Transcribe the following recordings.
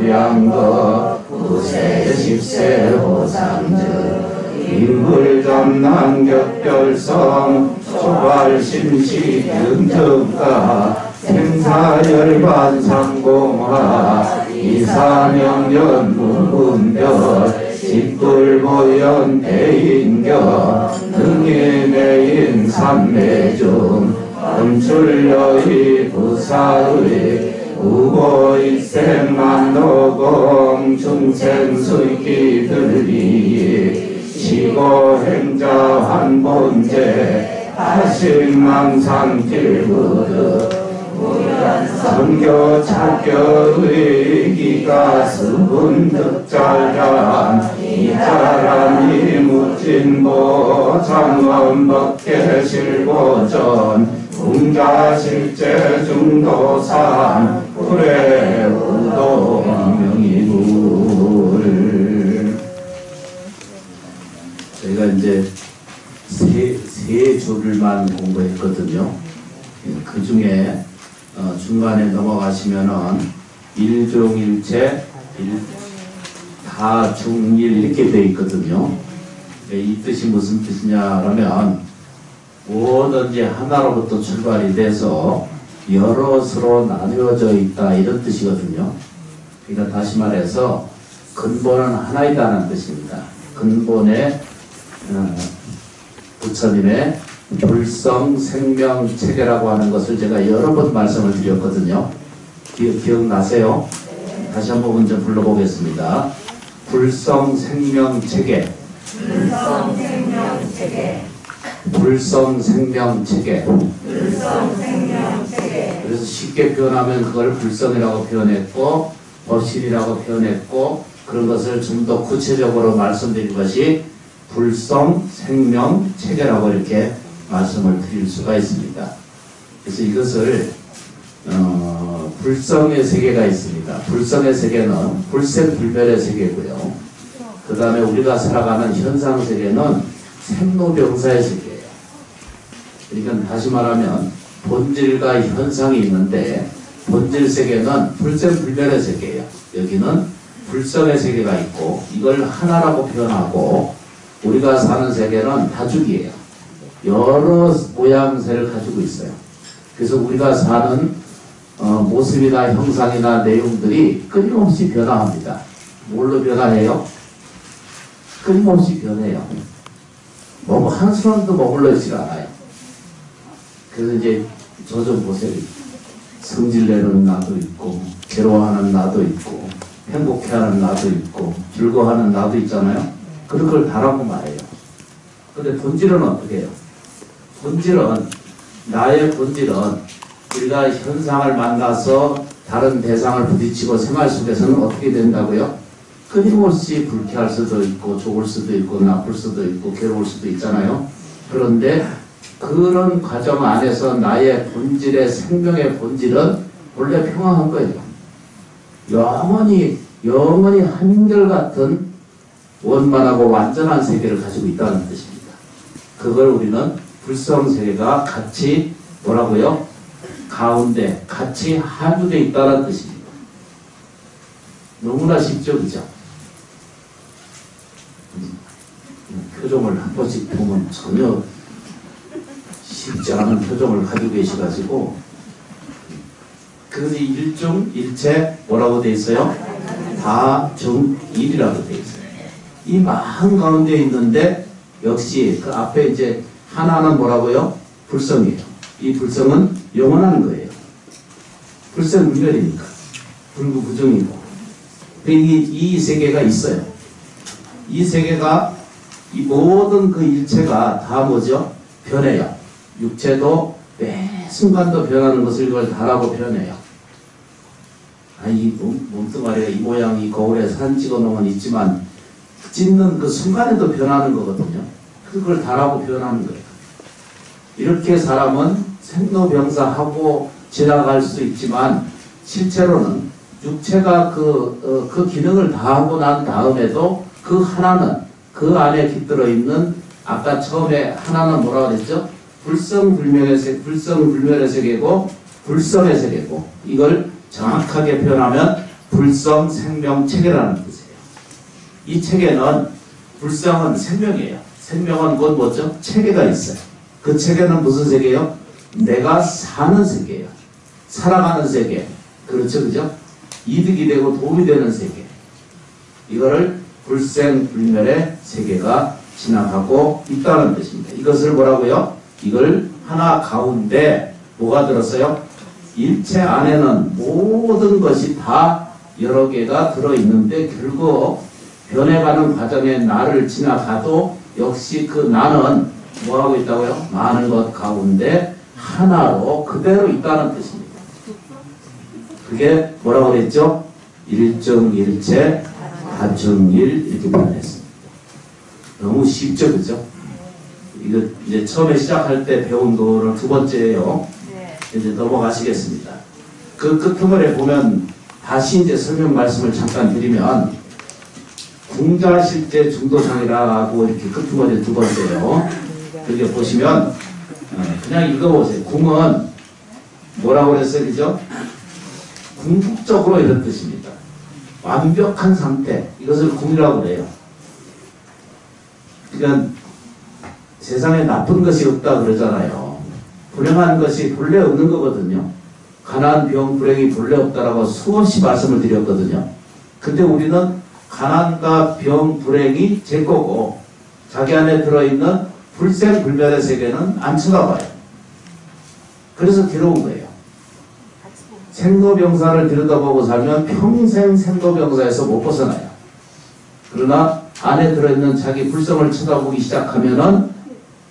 무량거 구세 십세 호상즉 인불전난 격별성 초발심시 등특가 생사열반상공화 이사명연 무분별 직불보연 대인겨 등의매인 삼매중 음출여의 부사의 우고일생만노공 중생수기들이 시고행자 한본제 하실망상길구득 선교 착교의 기가 수분득자란 이자람이 묻진보 장원법계 실보전 웅자실제 중도산 불의 우도 명이불. 저희가 이제 세 줄만 공부했거든요. 그 중에 중간에 넘어가시면은 일종일체 다중일 이렇게 되어 있거든요. 이 뜻이 무슨 뜻이냐라면 뭐든지 하나로부터 출발이 돼서 여럿으로 나누어져 있다 이런 뜻이거든요. 그러니까 다시 말해서 근본은 하나이다는 뜻입니다. 근본의 부처님의 불성 생명 체계라고 하는 것을 제가 여러 번 말씀을 드렸거든요. 기억나세요? 다시 한번 먼저 불러보겠습니다. 불성 생명 체계. 불성 생명 체계. 불성 생명 체계. 불성 생명 체계. 그래서 쉽게 표현하면 그걸 불성이라고 표현했고 법실이라고 표현했고 그런 것을 좀 더 구체적으로 말씀드린 것이 불성 생명 체계라고 이렇게 말씀을 드릴 수가 있습니다. 그래서 이것을 불성의 세계가 있습니다. 불성의 세계는 불생불멸의 세계고요. 그 다음에 우리가 살아가는 현상세계는 생로병사의 세계예요. 그러니까 다시 말하면 본질과 현상이 있는데 본질 세계는 불생불멸의 세계예요. 여기는 불성의 세계가 있고 이걸 하나라고 표현하고 우리가 사는 세계는 다죽이에요. 여러 모양새를 가지고 있어요. 그래서 우리가 사는 모습이나 형상이나 내용들이 끊임없이 변화합니다. 뭘로 변화해요? 끊임없이 변해요. 뭐 한순간도 머물러 있질 않아요. 그래서 이제 저 좀 보세요. 성질내는 나도 있고 괴로워하는 나도 있고 행복해하는 나도 있고 즐거워하는 나도 있잖아요. 그런 걸 다라고 말해요. 근데 본질은 어떻게 해요? 본질은 나의 본질은 우리가 현상을 만나서 다른 대상을 부딪히고 생활 속에서는 어떻게 된다고요? 끊임없이 불쾌할 수도 있고 좋을 수도 있고 나쁠 수도 있고 괴로울 수도 있잖아요. 그런데 그런 과정 안에서 나의 본질의 생명의 본질은 원래 평화한 거예요. 영원히 한결같은 원만하고 완전한 세계를 가지고 있다는 뜻입니다. 그걸 우리는 불성세계가 같이 뭐라고요? 가운데 같이 하주되어 있다는 뜻입니다. 너무나 쉽죠, 그죠? 표정을 한 번씩 보면 전혀 쉽지 않은 표정을 가지고 계셔가지고 그래서 일중일체 뭐라고 되어 있어요? 다중일이라고 되어 있어요. 이 많은 가운데 있는데 역시 그 앞에 이제 하나는 뭐라고요? 불성이에요. 이 불성은 영원한 거예요. 불생불멸이니까 불구부정이고 이 세계가 있어요. 이 세계가 이 모든 그 일체가 다 뭐죠? 변해요. 육체도 매 순간도 변하는 것을 이걸 다라고 표현해요. 이 몸뚱아리가 이 모양, 이 거울에 사진 찍어 놓으면 있지만 찍는 그 순간에도 변하는 거거든요. 그걸 다라고 표현하는 거예요. 이렇게 사람은 생로병사하고 지나갈 수 있지만 실제로는 육체가 그 기능을 다 하고 난 다음에도 그 하나는 그 안에 깃들어 있는 아까 처음에 하나는 뭐라고 그랬죠? 불성불멸의 세계고 불성의 세계고 이걸 정확하게 표현하면 불성 생명 체계라는 뜻이에요. 이 체계는 불성은 생명이에요. 생명은 곧 뭐죠? 체계가 있어요. 그 체계는 무슨 세계예요? 내가 사는 세계예요. 살아가는 세계. 그렇죠, 그죠? 이득이 되고 도움이 되는 세계. 이거를 불생불멸의 세계가 지나가고 있다는 뜻입니다. 이것을 뭐라고요? 이걸 하나 가운데 뭐가 들었어요? 일체 안에는 모든 것이 다 여러 개가 들어있는데 결국 변해가는 과정에 나를 지나가도 역시 그 나는 뭐하고 있다고요? 많은 것 가운데 하나로 그대로 있다는 뜻입니다. 그게 뭐라고 그랬죠? 일정일체 다중일 이렇게 표현했습니다. 너무 쉽죠, 그죠? 이거 이제 처음에 시작할 때 배운 거는 두 번째예요. 네. 이제 넘어가시겠습니다. 그 끝머리에 보면 다시 이제 설명 말씀을 잠깐 드리면 궁자실제 중도상이라고 이렇게 끝머리에 두 번째요. 여기 보시면 그냥 읽어보세요. 궁은 뭐라고 그랬어요, 그죠? 궁극적으로 이런 뜻입니다. 완벽한 상태, 이것을 궁이라고 그래요. 그러니까 세상에 나쁜 것이 없다 그러잖아요. 불행한 것이 본래 없는 거거든요. 가난, 병, 불행이 본래 없다라고 수없이 말씀을 드렸거든요. 근데 우리는 가난과 병, 불행이 제 거고 자기 안에 들어있는 불생불멸의 세계는 안 쳐다봐요. 그래서 괴로운 거예요. 생로병사를 들여다보고 살면 평생 생로병사에서 못 벗어나요. 그러나 안에 들어있는 자기 불성을 쳐다보기 시작하면은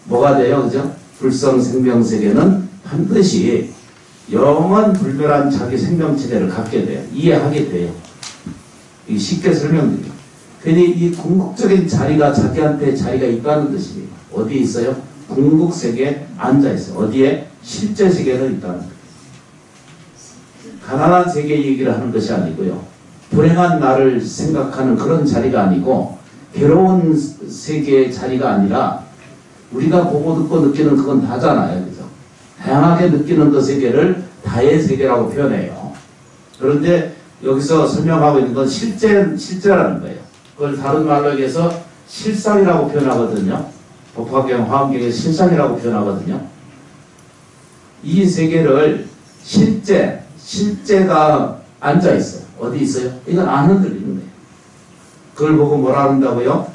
뭐가 돼요? 그죠? 불성 생명세계는 반드시 영원 불멸한 자기 생명체계를 갖게 돼요. 이해하게 돼요. 쉽게 설명드려요. 괜히 이 궁극적인 자리가 자기한테 자리가 있다는 뜻입니다. 어디에 있어요? 궁극세계에 앉아있어요. 어디에? 실제 세계는 있다는 거예요. 가난한 세계 얘기를 하는 것이 아니고요. 불행한 나를 생각하는 그런 자리가 아니고 괴로운 세계의 자리가 아니라 우리가 보고 듣고 느끼는 그건 다잖아요. 그죠? 다양하게 느끼는 그 세계를 다의 세계라고 표현해요. 그런데 여기서 설명하고 있는 건 실제라는 거예요. 그걸 다른 말로 얘기해서 실상이라고 표현하거든요. 법화경, 화엄경에 실상이라고 표현하거든요. 이 세계를 실제가 앉아있어요. 어디 있어요? 이건 안 흔들리는 거예요. 그걸 보고 뭐라 한다고요?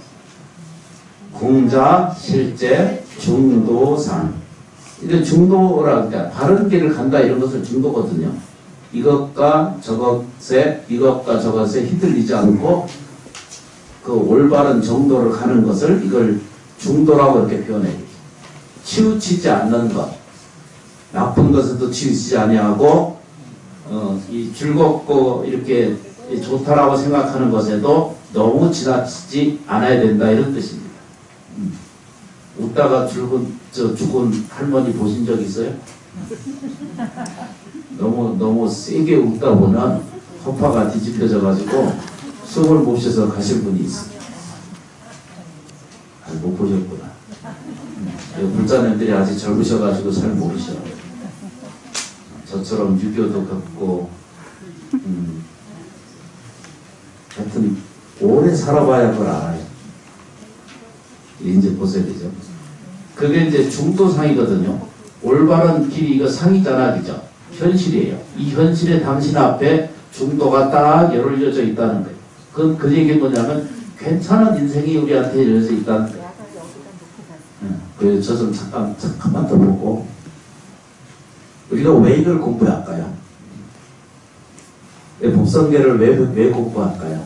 궁자, 실제, 중도상. 이게 중도라, 그러니까 바른 길을 간다 이런 것을 중도거든요. 이것과 저것에 휘둘리지 않고 그 올바른 정도를 가는 것을 이걸 중도라고 이렇게 표현해요. 치우치지 않는 것. 나쁜 것에도 치우치지 아니하고 이 즐겁고 이렇게 좋다라고 생각하는 것에도 너무 지나치지 않아야 된다 이런 뜻입니다. 웃다가 죽은 할머니 보신 적 있어요? 너무 세게 웃다 보면 허파가 뒤집혀져 가지고 숨을 못 쉬어서 가신 분이 있어요. 못 보셨구나. 불자님들이 아직 젊으셔가지고 잘 모르셔. 저처럼 유교도 겪고 하여튼 오래 살아봐야 그걸 알아요. 이제 보셔야 되죠. 그게 이제 중도상이거든요. 올바른 길이 이거 상이잖아, 그죠? 현실이에요. 이 현실에 당신 앞에 중도가 딱 열려져 있다는 거예요. 그 얘기는 뭐냐면 괜찮은 인생이 우리한테 열려져 있다는 거예요. 그래서 저 좀 잠깐만 더 보고 우리가 왜 이걸 공부할까요? 왜 법성계를 왜 공부할까요?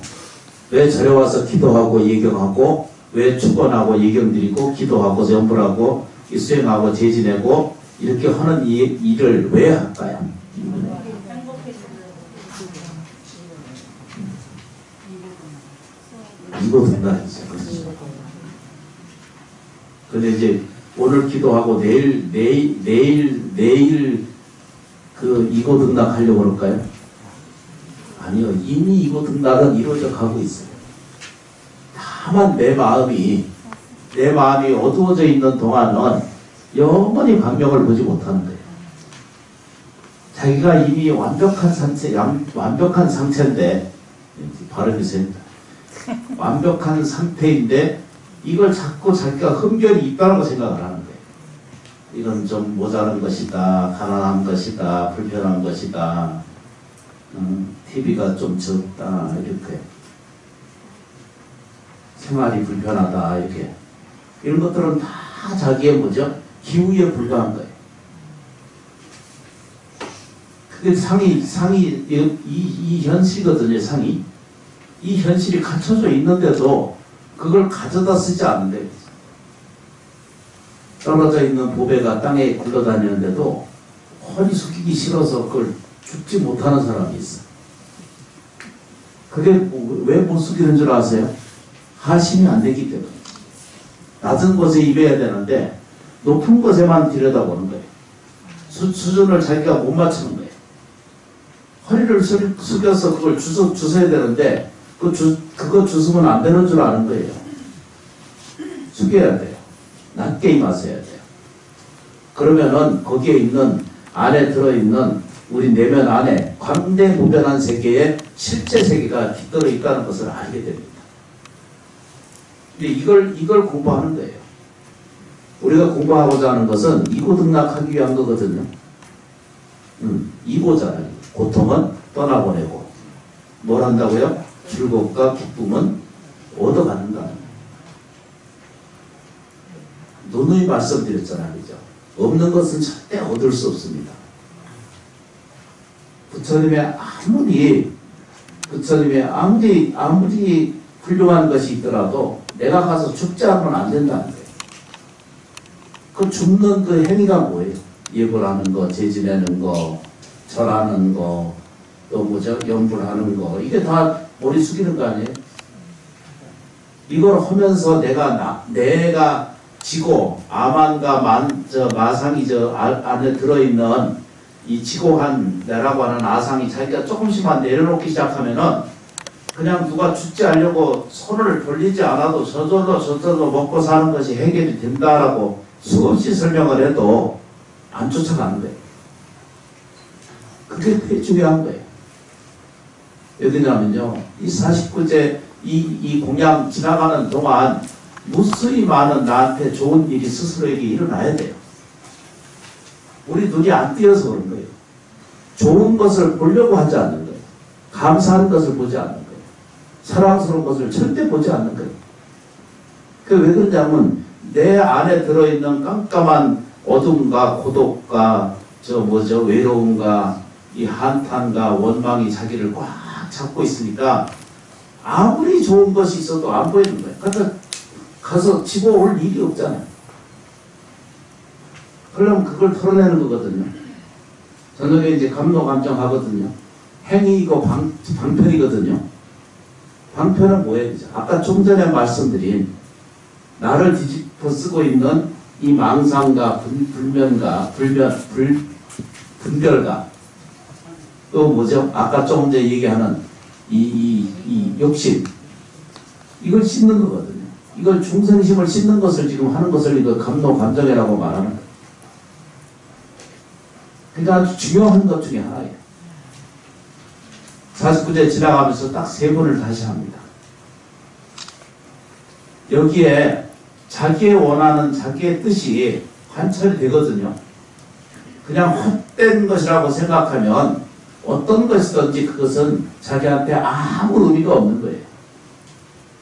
왜 절에 와서 기도하고 예경하고 왜 축원하고 예경드리고 기도하고 염불하고 수행하고 제지내고 이렇게 하는 이 일을 왜 할까요? 이거 된다 했어요. 근데 이제 오늘 기도하고 내일 그 이고 등락하려고 그럴까요? 아니요. 이미 이고 등락은 이루어져 가고 있어요. 다만 내 마음이 어두워져 있는 동안은 영원히 광명을 보지 못하는 거예요. 자기가 이미 완벽한 완벽한 상태인데, 발음이 셉니다. 완벽한 상태인데, 이걸 자꾸 자기가 흠결이 있다고 생각을 하는 거예요. 이건 좀 모자란 것이다, 가난한 것이다, 불편한 것이다, TV가 좀 적다, 이렇게. 생활이 불편하다, 이렇게. 이런 것들은 다 자기의 뭐죠? 기우에 불과한 거예요. 그게 이 현실이거든요, 상이. 이 현실이 갖춰져 있는데도 그걸 가져다 쓰지 않는데. 떨어져 있는 보배가 땅에 굴러다니는데도 허리 숙이기 싫어서 그걸 죽지 못하는 사람이 있어. 그게 왜 못 숙이는 줄 아세요? 하심이 안 되기 때문에. 낮은 곳에 입어야 되는데 높은 곳에만 들여다보는 거예요. 수준을 자기가 못 맞추는 거예요. 허리를 숙여서 그걸 주워야 되는데 그거 주스면 안 되는 줄 아는 거예요. 숙여야 돼요. 낮게 임하셔야 돼요. 그러면은 거기에 있는 안에 들어있는 우리 내면 안에 광대무변한 세계에 실제 세계가 깃들어 있다는 것을 알게 됩니다. 근데 이걸 공부하는 거예요. 우리가 공부하고자 하는 것은 이고등락하기 위한 거거든요. 이고잖아요. 고통은 떠나보내고 뭘 한다고요? 즐겁과 기쁨은 얻어가는다. 누누이 말씀드렸잖아요. 그죠? 없는 것은 절대 얻을 수 없습니다. 부처님의 아무리 훌륭한 것이 있더라도 내가 가서 죽지 않으면 안 된다는 거예요. 그 죽는 그 행위가 뭐예요? 예불 하는 거, 제지내는 거, 절하는 거, 또 뭐죠? 염불하는 거. 이게 다 머리 숙이는 거 아니에요? 이걸 하면서 내가 지고, 아만과 마상이 안에 들어있는 이 지고한 내라고 하는 아상이 자기가 조금씩만 내려놓기 시작하면은 그냥 누가 죽지 않으려고 손을 돌리지 않아도 저절로 먹고 사는 것이 해결이 된다라고 수없이 설명을 해도 안 쫓아가는 거예요. 그게 되게 중요한 거예요. 어디냐면요, 이 49제 이 공양 지나가는 동안 무수히 많은 나한테 좋은 일이 스스로에게 일어나야 돼요. 우리 눈이 안 띄어서 그런 거예요. 좋은 것을 보려고 하지 않는 거예요. 감사한 것을 보지 않는 거예요. 사랑스러운 것을 절대 보지 않는 거예요. 그 왜 그러냐면 내 안에 들어있는 깜깜한 어둠과 고독과 외로움과 이 한탄과 원망이 자기를 꽉 잡고 있으니까 아무리 좋은 것이 있어도 안 보이는 거예요. 그러니까 가서 집어올 일이 없잖아요. 그러면 그걸 털어내는 거거든요. 저녁에 이제 감노 감정 하거든요. 행위이고 방편이거든요. 방편은 뭐예요? 아까 좀 전에 말씀드린 나를 뒤집어 쓰고 있는 이 망상과 분별과 또 뭐죠? 아까 조금 전에 얘기하는 이 욕심, 이걸 씻는 거거든요. 이걸 중생심을 씻는 것을 지금 하는 것을 이거 감노 감정이라고 말하는 거예요. 그러니까 아주 중요한 것 중에 하나예요. 49제 지나가면서 딱 3번을 다시 합니다. 여기에 자기의 원하는 자기의 뜻이 관철이 되거든요. 그냥 헛된 것이라고 생각하면 어떤 것이든지 그것은 자기한테 아무 의미가 없는 거예요.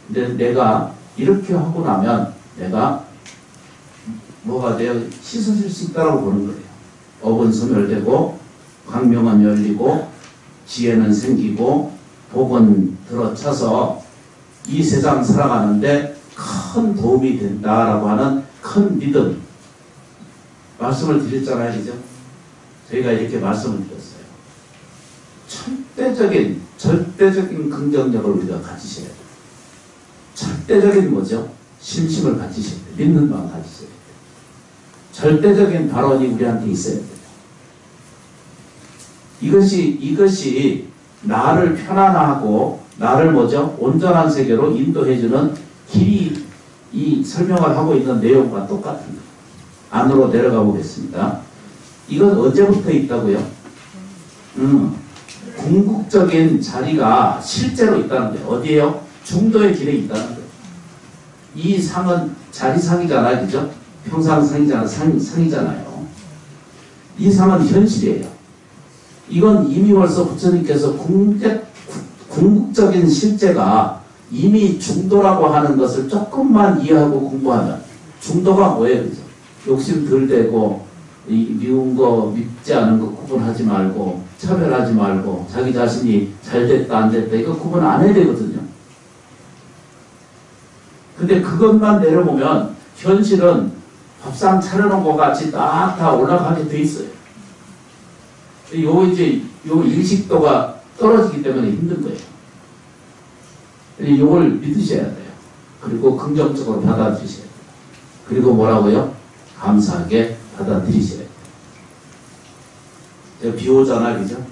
근데 내가 이렇게 하고 나면 내가 뭐가 돼요? 씻어질 수 있다고 보는 거예요. 업은 소멸되고 광명은 열리고 지혜는 생기고 복은 들어차서 이 세상 살아가는데 큰 도움이 된다라고 하는 큰 믿음, 말씀을 드렸잖아요. 그죠? 저희가 이렇게 말씀을 드렸어요. 절대적인 긍정력을 우리가 가지셔야 돼요. 절대적인 뭐죠? 심심을 가지셔야 돼요. 믿는 마음 가지셔야 돼요. 절대적인 발언이 우리한테 있어야 돼요. 이것이 나를 편안하고 나를 뭐죠? 온전한 세계로 인도해주는 길이 이 설명을 하고 있는 내용과 똑같은 거예요. 안으로 내려가 보겠습니다. 이건 언제부터 있다고요? 궁극적인 자리가 실제로 있다는 거예요. 어디에요? 중도의 길에 있다는 거예요. 이 상은 자리상이잖아요. 그죠? 평상상이잖아요. 상이잖아요. 이 상은 현실이에요. 이건 이미 벌써 부처님께서 궁극적인 실제가 이미 중도라고 하는 것을 조금만 이해하고 공부하면, 중도가 뭐예요? 그죠? 욕심 덜 되고 미운 거 밉지 않은 거 구분하지 말고 차별하지 말고 자기 자신이 잘 됐다 안 됐다 이거 구분 안 해야 되거든요. 근데 그것만 내려보면 현실은 밥상 차려놓은 것 같이 딱 다 올라가게 돼 있어요. 요 인식도가 떨어지기 때문에 힘든 거예요. 이걸 믿으셔야 돼요. 그리고 긍정적으로 받아들이셔야 돼요. 그리고 뭐라고요? 감사하게 받아들이셔야 돼요. 비 오잖아, 그죠?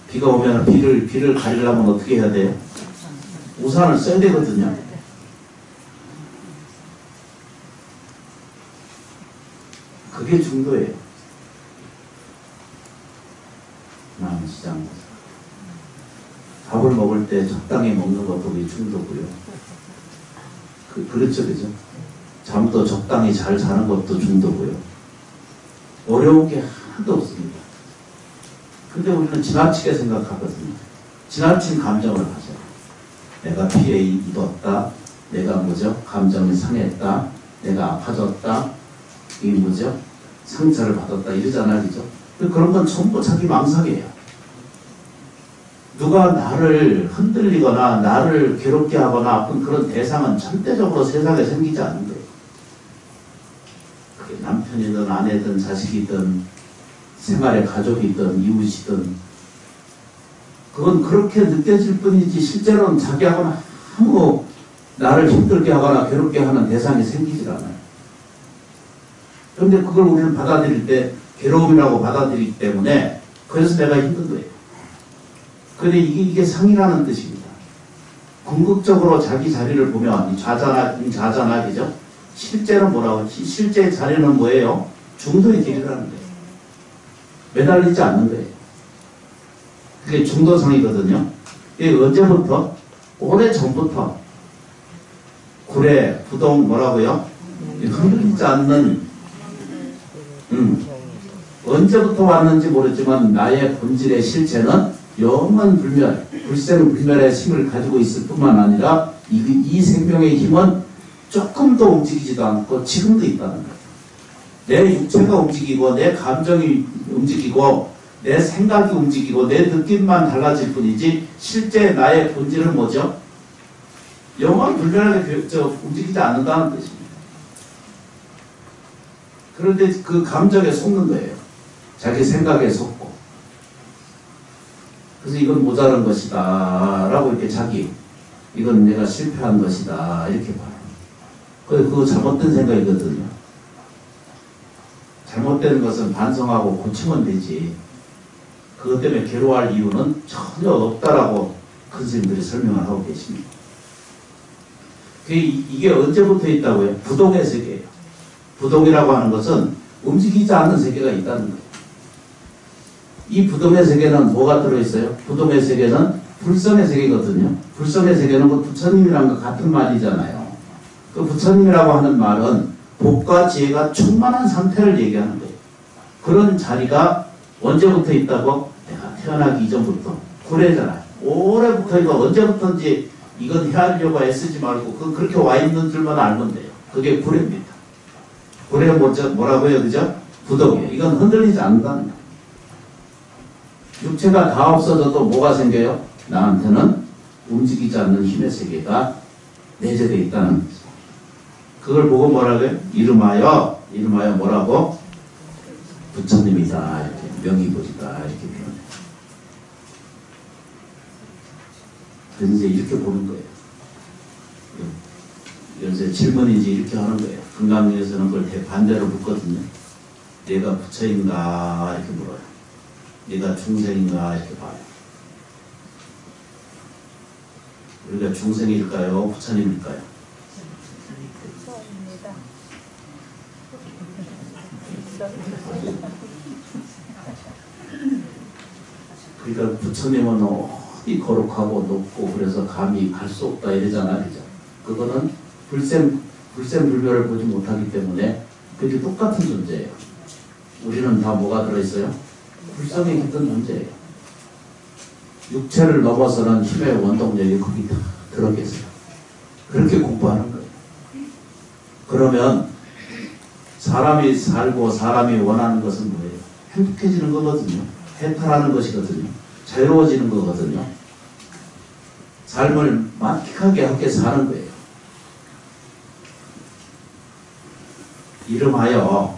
비가 오면 비를 가리려면 어떻게 해야 돼요? 우산을 써야 되거든요. 그게 중도예요. 남시장 밥을 먹을 때 적당히 먹는 것도 그게 중도고요. 그렇죠, 그죠? 잠도 적당히 잘 자는 것도 중도고요. 어려운 게 하나도 없습니다. 근데 우리는 지나치게 생각하거든요. 지나친 감정을 가져요. 내가 피해 입었다. 내가 뭐죠? 감정이 상했다. 내가 아파졌다. 이게 뭐죠? 상처를 받았다. 이러잖아요, 그죠? 그런 건 전부 자기 망상이에요. 누가 나를 흔들리거나 나를 괴롭게 하거나 아픈 그런 대상은 절대적으로 세상에 생기지 않는 거예요. 그게 남편이든 아내든 자식이든 생활의 가족이든 이웃이든 그건 그렇게 느껴질 뿐이지 실제로는 자기하고는 아무 나를 힘들게 하거나 괴롭게 하는 대상이 생기질 않아요. 그런데 그걸 우리는 받아들일 때 괴로움이라고 받아들이기 때문에 그래서 내가 힘든 거예요. 근데 이게 상이라는 뜻입니다. 궁극적으로 자기 자리를 보면 좌잖아, 그죠? 실제는 뭐라고? 실제 자리는 뭐예요? 중도의 길이라는 거예요. 매달리지 않는 거예요. 그게 중도상이거든요. 이게 언제부터? 오래전부터 구례, 부동 뭐라고요? 흔들리지 않는 언제부터 왔는지 모르지만 나의 본질의 실체는 영원 불멸, 불생불멸의 힘을 가지고 있을 뿐만 아니라 이 생명의 힘은 조금도 움직이지도 않고 지금도 있다는 거예요. 내 육체가 움직이고 내 감정이 움직이고 내 생각이 움직이고 내 느낌만 달라질 뿐이지 실제 나의 본질은 뭐죠? 영원 불멸하게 움직이지 않는다는 뜻입니다. 그런데 그 감정에 속는 거예요. 자기 생각에 속고. 그래서 이건 모자란 것이다 라고 이렇게 이건 내가 실패한 것이다 이렇게 봐요. 그거 잘못된 생각이거든요. 잘못된 것은 반성하고 고치면 되지. 그것 때문에 괴로워할 이유는 전혀 없다라고 큰 스님들이 설명을 하고 계십니다. 이게 언제부터 있다고요? 부동의 세계예요. 부동이라고 하는 것은 움직이지 않는 세계가 있다는 거예요. 이 부동의 세계는 뭐가 들어있어요? 부동의 세계는 불성의 세계거든요. 불성의 세계는 그 부처님이랑 그 같은 말이잖아요. 그 부처님이라고 하는 말은 복과 지혜가 충만한 상태를 얘기하는 거예요. 그런 자리가 언제부터 있다고? 내가 태어나기 이전부터. 구례잖아요. 오래부터 이거 언제부터인지 이건 헤아리려고 애쓰지 말고 그렇게 와 있는 줄만 알면 돼요. 그게 구례입니다. 구례 뭐라고요? 그죠? 부동이에요. 이건 흔들리지 않는다는 거예요. 육체가 다 없어져도 뭐가 생겨요? 나한테는 움직이지 않는 힘의 세계가 내재되어 있다는 거죠. 그걸 보고 뭐라고요? 이름하여 뭐라고? 부처님이다 이렇게 명의보리다 이렇게 표현해요. 그래서 이제 이렇게 보는 거예요. 요새 질문인지 이렇게 하는 거예요. 금강경에서는 그걸 대반대로 묻거든요. 내가 부처인가 이렇게 물어요. 내가 중생인가 이렇게 봐요. 우리가 중생일까요? 부처님일까요? 그러니까 부처님은 어디 거룩하고 높고 그래서 감히 갈 수 없다 이러잖아, 그죠? 그거는 불생불멸을 보지 못하기 때문에 그게 똑같은 존재예요. 우리는 다 뭐가 들어있어요? 불성에 깃든 존재예요. 육체를 넘어서는 힘의 원동력이 거기 다 들어있어요. 그렇게 공부하는 거예요. 그러면 사람이 살고 사람이 원하는 것은 뭐예요? 행복해지는 거거든요. 해탈하는 것이거든요. 자유로워지는 거거든요. 삶을 만끽하게 하게 사는 거예요. 이름하여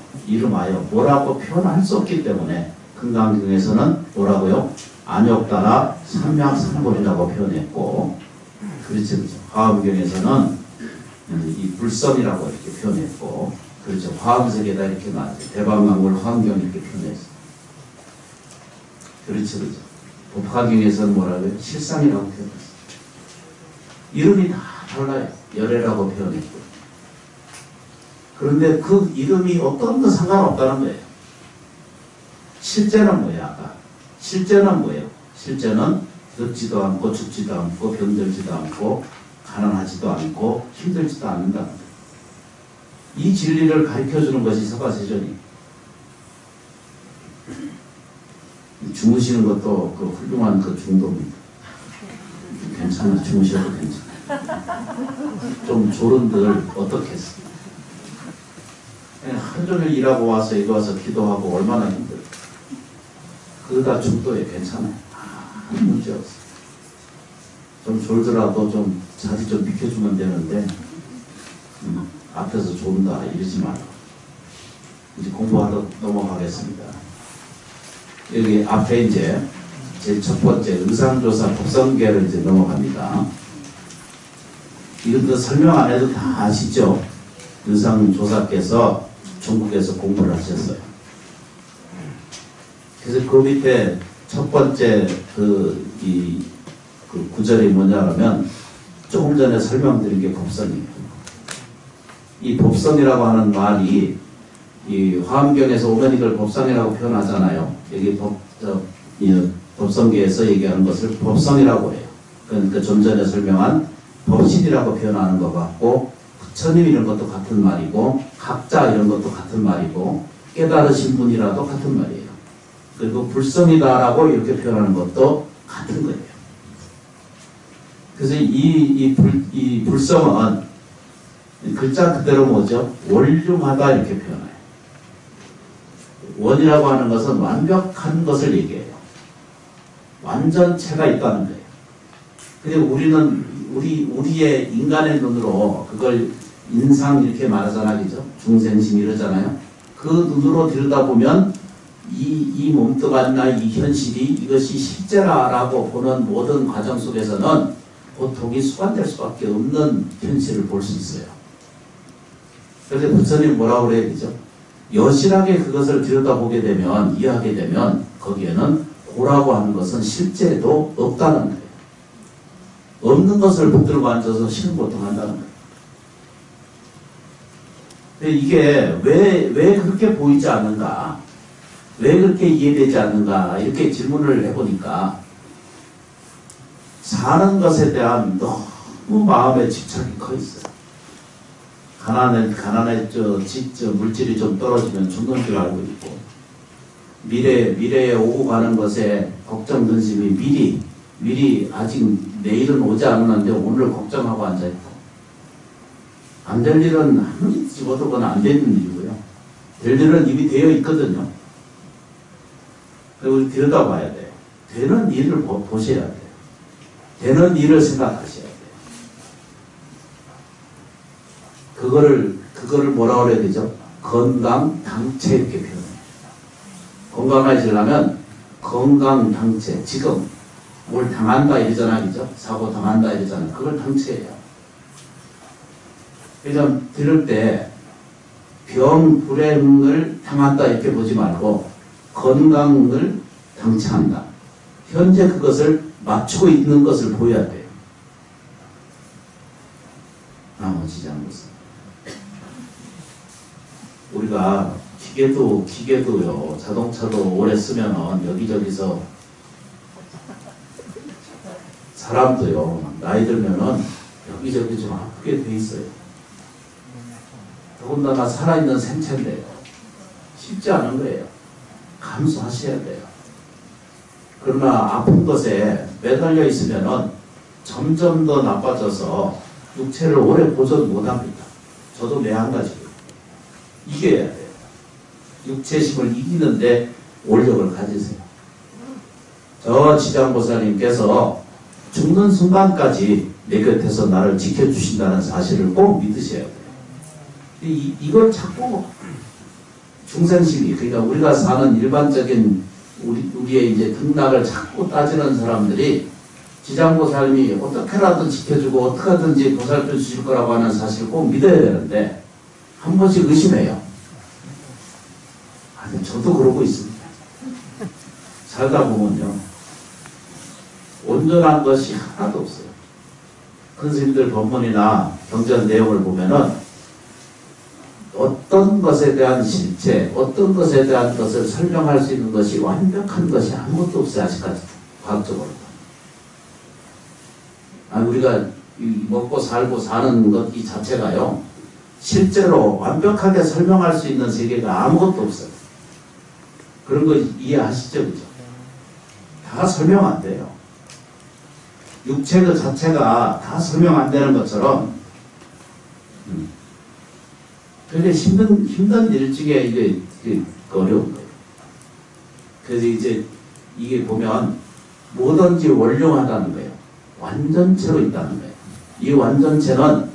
뭐라고 표현할 수 없기 때문에 금강경에서는 뭐라고요? 안욕다나 삼명삼본이라고 표현했고, 그렇죠. 화엄경에서는 이 불성이라고 이렇게 표현했고, 그렇죠. 화엄세계다 이렇게 말하죠. 대방망울 화엄경 이렇게 표현했어요. 그렇죠. 그렇죠. 법화경에서는 뭐라고요? 실상이라고 표현했어요. 이름이 다 달라요. 열애라고 표현했고. 그런데 그 이름이 어떤 거 상관없다는 거예요. 실제는 뭐야, 아까? 실제는 뭐예요? 실제는 늙지도 않고 죽지도 않고 병들지도 않고 가난하지도 않고 힘들지도 않는다는 거예요. 이 진리를 가르쳐주는 것이 서가세존이. 주무시는 것도 그 훌륭한 그 중도입니다. 괜찮아, 주무셔도 괜찮아. 좀 졸은들 어떻게 했어? 하루 종일 일하고 와서 이거 와서 기도하고 얼마나 힘들어. 그거 다 중도에 괜찮아요. 아무 문제 없어. 좀 졸더라도 좀 자리 좀 비켜주면 되는데 앞에서 존다 이러지 말고 이제 공부하러 넘어가겠습니다. 여기 앞에 이제 제 첫 번째 의상조사 법성계를 이제 넘어갑니다. 이것도 설명 안 해도 다 아시죠? 의상조사께서 중국에서 공부를 하셨어요. 그래서 그 밑에 첫 번째 그 구절이 뭐냐면 조금 전에 설명드린 게 법성이에요. 이 법성이라고 하는 말이 이 화엄경에서 오면 이걸 법성이라고 표현하잖아요. 여기 법성계에서 얘기하는 것을 법성이라고 해요. 그러니까 좀 전에 설명한 법신이라고 표현하는 것 같고 부처님 이런 것도 같은 말이고 각자 이런 것도 같은 말이고 깨달으신 분이라도 같은 말이에요. 그리고 불성이다라고 이렇게 표현하는 것도 같은 거예요. 그래서 이 불성은 글자 그대로 뭐죠? 원륭하다 이렇게 표현해요. 원이라고 하는 것은 완벽한 것을 얘기해요. 완전체가 있다는 거예요. 근데 우리는 우리의 인간의 눈으로 그걸 인상 이렇게 말하잖아요. 그죠? 중생심 이러잖아요. 그 눈으로 들여다보면 이 몸뚱아리나 이 현실이 이것이 실제라라고 보는 모든 과정 속에서는 고통이 수반될 수밖에 없는 현실을 볼 수 있어요. 그래서 부처님 뭐라고 그래야 되죠? 여실하게 그것을 들여다보게 되면, 이해하게 되면 거기에는 고라고 하는 것은 실제도 없다는 거예요. 없는 것을 붙들고 앉아서 신고통한다는 거예요. 근데 이게 왜 그렇게 보이지 않는가? 왜 그렇게 이해되지 않는가? 이렇게 질문을 해보니까 사는 것에 대한 너무 마음의 집착이 커 있어요. 물질이 좀 떨어지면 죽는 줄 알고 있고, 미래에 오고 가는 것에 걱정 근심이 미리 아직 내일은 오지 않았는데 오늘 걱정하고 앉아있고, 안 될 일은 아무리 집어두거나 안 되는 일이고요. 될 일은 이미 되어 있거든요. 그리고 들여다봐야 돼요. 되는 일을 보셔야 돼요. 되는 일을 생각하셔야 돼요. 그거를 뭐라고 그래야 되죠? 건강당체 이렇게 표현해요. 건강해지려면 건강당체, 지금 뭘 당한다 이러잖아, 그죠? 사고 당한다 이러잖아. 그걸 당체예요. 그래서 들을 때 병, 불행을 당한다 이렇게 보지 말고 건강을 당체한다. 현재 그것을 맞추고 있는 것을 보여야 돼요. 나머지 잘못은. 우리가 기계도요, 자동차도 오래 쓰면은 여기저기서 사람도요, 나이 들면은 여기저기 좀 아프게 돼 있어요. 더군다나 살아있는 생체인데요. 쉽지 않은 거예요. 감수하셔야 돼요. 그러나 아픈 것에 매달려 있으면은 점점 더 나빠져서 육체를 오래 보존 못합니다. 저도 매한가지고 이겨야 돼요. 육체심을 이기는데 원력을 가지세요. 저 지장보살님께서 죽는 순간까지 내 곁에서 나를 지켜주신다는 사실을 꼭 믿으셔야 돼요. 이걸 자꾸 중생심이, 그러니까 우리가 사는 일반적인 우리의 이제 등락을 자꾸 따지는 사람들이 지장보살님이 어떻게라도 지켜주고 어떻게 하든지 보살펴 주실 거라고 하는 사실을 꼭 믿어야 되는데 한 번씩 의심해요. 아니, 저도 그러고 있습니다. 살다 보면요, 온전한 것이 하나도 없어요. 큰 스님들 법문이나 경전 내용을 보면은 어떤 것에 대한 실체, 어떤 것에 대한 것을 설명할 수 있는 것이 완벽한 것이 아무것도 없어요. 아직까지 과학적으로. 우리가 먹고 살고 사는 것 이 자체가요, 실제로 완벽하게 설명할 수 있는 세계가 아무것도 없어요. 그런 거 이해하시죠? 그죠? 다 설명 안 돼요. 육체 그 자체가 다 설명 안 되는 것처럼 되게 힘든 일 중에 이게 어려운 거예요. 그래서 이제 이게 보면 뭐든지 원룡하다는 거예요. 완전체로 있다는 거예요. 이 완전체는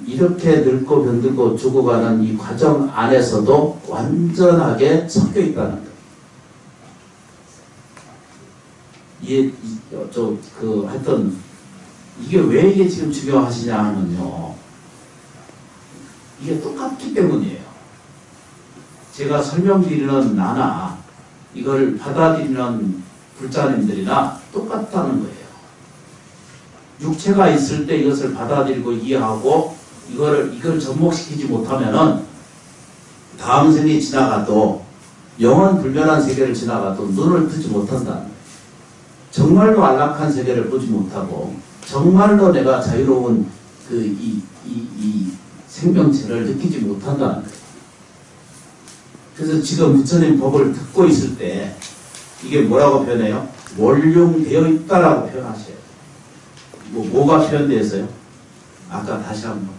이렇게 늙고 병들고 죽어가는 이 과정 안에서도 완전하게 섞여 있다는 거예요. 하여튼 이게 왜 이게 지금 중요하시냐 하면요, 이게 똑같기 때문이에요. 제가 설명드리는 나나 이걸 받아들이는 불자님들이나 똑같다는 거예요. 육체가 있을 때 이것을 받아들이고 이해하고 이걸 접목시키지 못하면은 다음 생이 지나가도 영원 불변한 세계를 지나가도 눈을 뜨지 못한다는 거예요. 정말로 안락한 세계를 보지 못하고 정말로 내가 자유로운 이 생명체를 느끼지 못한다는 거예요. 그래서 지금 부처님 법을 듣고 있을 때 이게 뭐라고 표현해요? 원룡되어 있다라고 표현하셔야 돼요. 뭐가 표현되어 있어요? 아까 다시 한번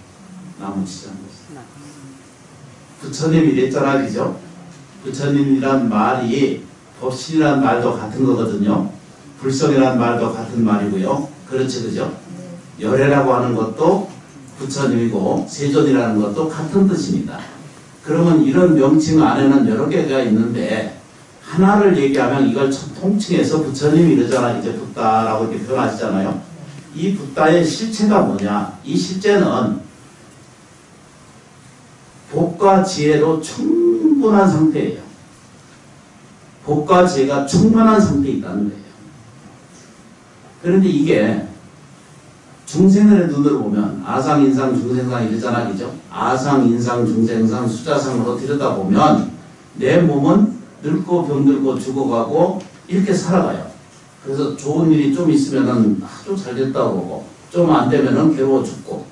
나무 치자는 거죠. 부처님이 이랬잖아, 그죠? 부처님이란 말이 법신이란 말도 같은 거거든요. 불성이란 말도 같은 말이고요. 그렇지, 그죠? 열애라고 하는 것도 부처님이고 세존이라는 것도 같은 뜻입니다. 그러면 이런 명칭 안에는 여러 개가 있는데 하나를 얘기하면 이걸 통칭해서 부처님이 이러잖아, 이제 붓다라고 이렇게 표현하시잖아요. 이 붓다의 실체가 뭐냐? 이 실제는 복과 지혜로 충분한 상태예요. 복과 지혜가 충만한 상태에 있다는 거예요. 그런데 이게 중생의 눈으로 보면 아상, 인상, 중생상 이러잖아, 그죠? 아상, 인상, 중생상, 수자상으로 들여다보면 내 몸은 늙고 병들고 죽어가고 이렇게 살아가요. 그래서 좋은 일이 좀 있으면은 아주 잘 됐다고 보고 좀 안 되면은 괴로워 죽고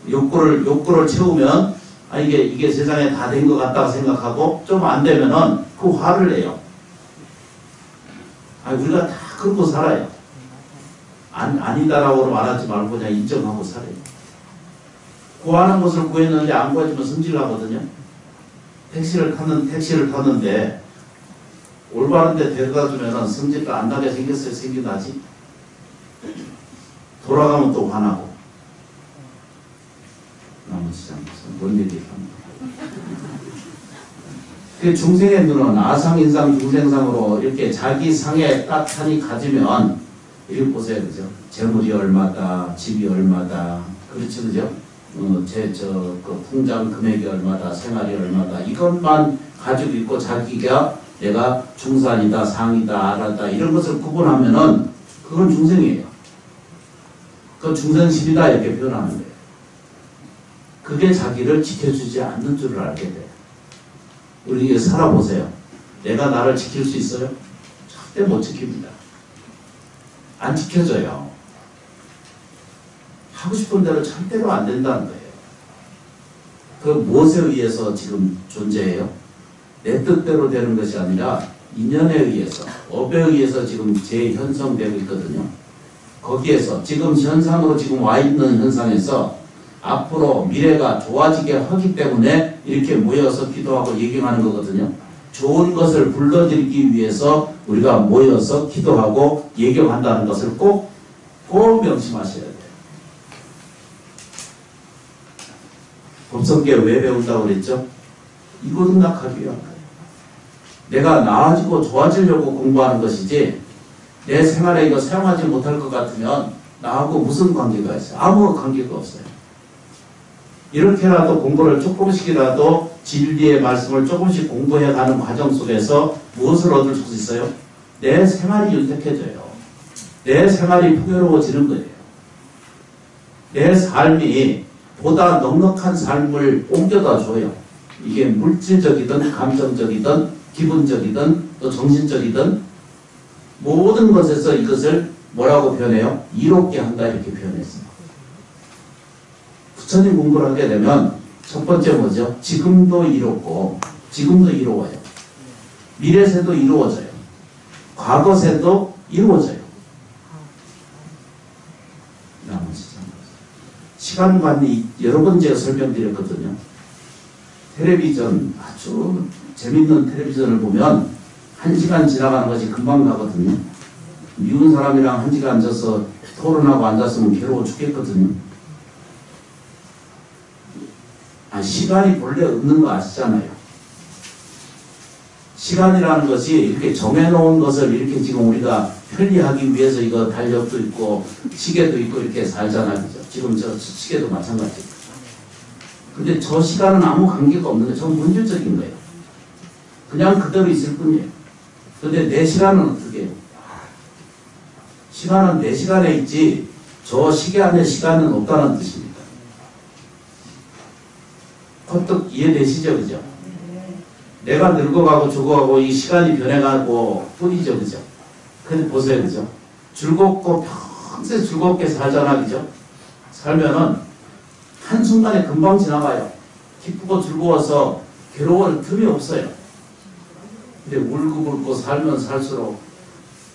욕구를 채우면 이게 세상에 다 된 것 같다고 생각하고 좀 안 되면은 그 화를 내요. 우리가 다 그러고 살아요. 아니다라고 말하지 말고 그냥 인정하고 살아요. 구하는 것을 구했는데 안 구해주면 성질나거든요. 택시를 탔는데 올바른 데 데려다 주면 성질도 안 나게 생겼어요? 생겨나지? 돌아가면 또 화나고. 나머지 뭔 얘기 합니까? 그 중생의 눈은 아상, 인상, 중생상으로 이렇게 자기 상에 따뜻하니 가지면 이렇게 보세요, 그죠? 재물이 얼마다, 집이 얼마다, 그렇죠, 그죠? 그 통장 금액이 얼마다, 생활이 얼마다, 이것만 가지고 있고 자기가 내가 중산이다, 상이다, 아라다, 이런 것을 구분하면은 그건 중생이에요. 그건 중생심이다, 이렇게 표현하는 거예요. 그게 자기를 지켜주지 않는 줄을 알게 돼요. 우리 살아보세요. 내가 나를 지킬 수 있어요? 절대 못 지킵니다. 안 지켜져요. 하고 싶은 대로 절대로 안 된다는 거예요. 그 무엇에 의해서 지금 존재해요? 내 뜻대로 되는 것이 아니라 인연에 의해서, 업에 의해서 지금 재현성되고 있거든요. 거기에서 지금 현상으로 지금 와 있는 현상에서 앞으로 미래가 좋아지게 하기 때문에 이렇게 모여서 기도하고 예경하는 거거든요. 좋은 것을 불러들이기 위해서 우리가 모여서 기도하고 예경한다는 것을 꼭 명심하셔야 돼요. 법성계 왜 배운다고 그랬죠? 이거 등락하기 위한 거예요. 내가 나아지고 좋아지려고 공부하는 것이지 내 생활에 이거 사용하지 못할 것 같으면 나하고 무슨 관계가 있어요? 아무 관계가 없어요. 이렇게라도 공부를 조금씩이라도 진리의 말씀을 조금씩 공부해 가는 과정 속에서 무엇을 얻을 수 있어요? 내 생활이 윤택해져요. 내 생활이 풍요로워지는 거예요. 내 삶이 보다 넉넉한 삶을 옮겨다 줘요. 이게 물질적이든 감정적이든 기분적이든 또 정신적이든 모든 것에서 이것을 뭐라고 표현해요? 이롭게 한다 이렇게 표현했습니다. 부처님 공부를 하게 되면 첫 번째 뭐죠? 지금도 이롭고 지금도 이로워요. 미래세도 이루어져요. 과거세도 이루어져요. 시간관리 여러 번 제가 설명드렸거든요. 텔레비전 아주 재밌는 텔레비전을 보면 1시간 지나가는 것이 금방 가거든요. 미운 사람이랑 1시간 앉아서 토론하고 앉았으면 괴로워 죽겠거든요. 시간이 본래 없는 거 아시잖아요. 시간이라는 것이 이렇게 정해놓은 것을 이렇게 지금 우리가 편리하기 위해서 이거 달력도 있고 시계도 있고 이렇게 살잖아요. 그죠? 지금 저 시계도 마찬가지예요. 근데 저 시간은 아무 관계가 없는 거예요. 전 본질적인 거예요. 그냥 그대로 있을 뿐이에요. 근데 내 시간은 어떻게 해요? 시간은 내 시간에 있지 저 시계 안에 시간은 없다는 뜻입니다. 헛떡 이해되시죠? 그죠? 내가 늙어가고 죽어가고 이 시간이 변해가고 뿐이죠. 그죠? 근데 보세요. 그죠? 즐겁고 평생 즐겁게 살잖아. 그죠? 살면은 한순간에 금방 지나가요. 기쁘고 즐거워서 괴로울 틈이 없어요. 근데 울고불고 살면 살수록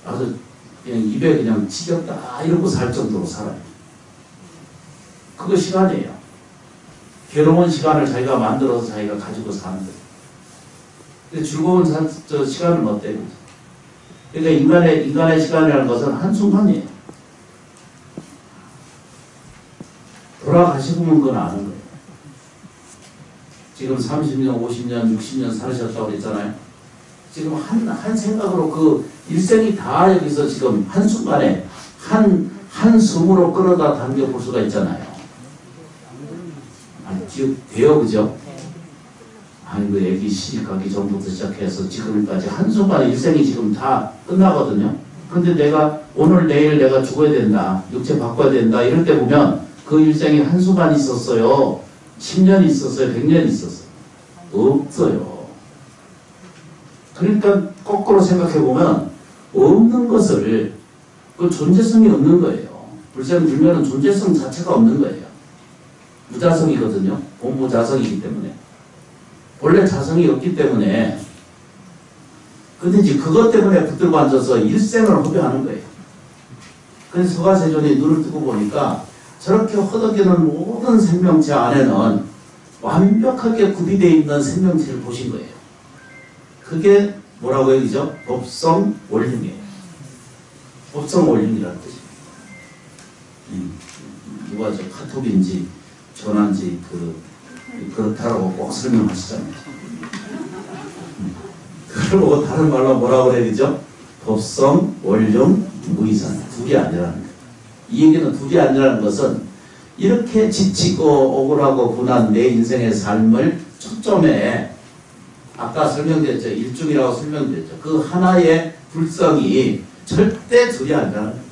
아주 그냥 입에 그냥 지겹다 이러고 살 정도로 살아요. 그거 시간이에요. 괴로운 시간을 자기가 만들어서 자기가 가지고 사는 거예요. 근데 즐거운 저 시간은 어때요? 그러니까 인간의 시간이라는 것은 한순간이에요. 돌아가시고 만 건 아는 거예요. 지금 30년, 50년, 60년 살으셨다고 그랬잖아요. 지금 한 생각으로 그 일생이 다 여기서 지금 한순간에 한숨으로 끌어다 당겨 볼 수가 있잖아요. 지금 돼요, 그죠? 그 애기 시집가기 전부터 시작해서 지금까지 한순간에 일생이 지금 다 끝나거든요. 근데 내가 오늘 내일 내가 죽어야 된다, 육체 바꿔야 된다 이럴 때 보면 그 일생이 한순간 있었어요. 10년 있었어요. 100년 있었어요. 없어요. 그러니까 거꾸로 생각해보면 없는 것을 그 존재성이 없는 거예요. 불생불멸은 존재성 자체가 없는 거예요. 무자성이거든요. 본무자성이기 때문에. 원래 자성이 없기 때문에. 근데 이제 그것 때문에 붙들고 앉아서 일생을 허비하는 거예요. 그래서 서가세존이 눈을 뜨고 보니까 저렇게 허덕이는 모든 생명체 안에는 완벽하게 구비되어 있는 생명체를 보신 거예요. 그게 뭐라고 얘기죠? 법성원륜이에요. 법성원륜이라는 뜻입니다. 누가 저 카톡인지 전화인지 그렇다라고 꼭 설명하시잖아요. 그걸 보고 다른 말로 뭐라고 그래야 되죠? 법성, 원륜, 무이산. 둘이 아니라는 거예요. 이 얘기는 둘이 아니라는 것은 이렇게 지치고 억울하고 분한 내 인생의 삶을 초점에 아까 설명드렸죠. 일중이라고 설명드렸죠. 그 하나의 불성이 절대 둘이 아니라는 거예요.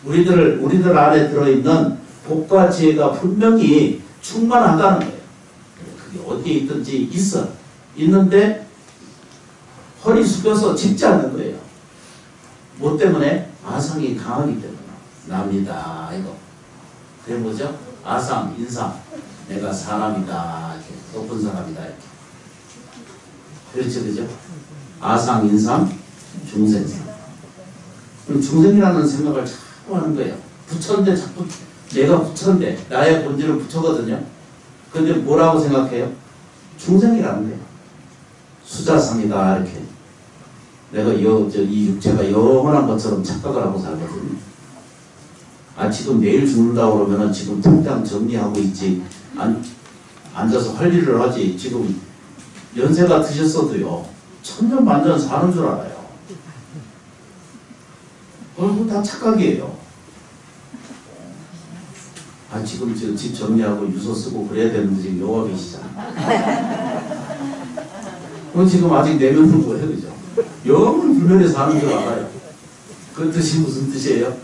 우리들 안에 들어있는 복과 지혜가 분명히 충만하다는 거예요. 그게 어디에 있든지 있어. 있는데 허리 숙여서 짚지 않는 거예요. 뭐 때문에? 아상이 강하기 때문에 납니다. 이거. 그게 뭐죠? 아상, 인상. 내가 사람이다. 이렇게. 높은 사람이다. 이렇게. 그렇죠, 그죠? 아상, 인상, 중생상. 그럼 중생이라는 생각을 자꾸 하는 거예요. 부처인데 자꾸 내가 부처인데 나의 본질은 부처거든요. 근데 뭐라고 생각해요? 중생이라는 거예요. 수자상이다 이렇게. 내가 이 육체가 영원한 것처럼 착각을 하고 살거든요. 아 지금 내일 죽는다고 그러면은 지금 당장 정리하고 있지. 앉아서 할 일을 하지. 지금 연세가 드셨어도요. 천년만년 사는 줄 알아요. 그건 다 착각이에요. 아 지금 집 정리하고 유서 쓰고 그래야 되는데 지금 여와 계시잖아. 그건 지금 아직 내면은 뭐예요, 그죠? 영원 불면에 사는 줄 알아요. 그 뜻이 무슨 뜻이에요?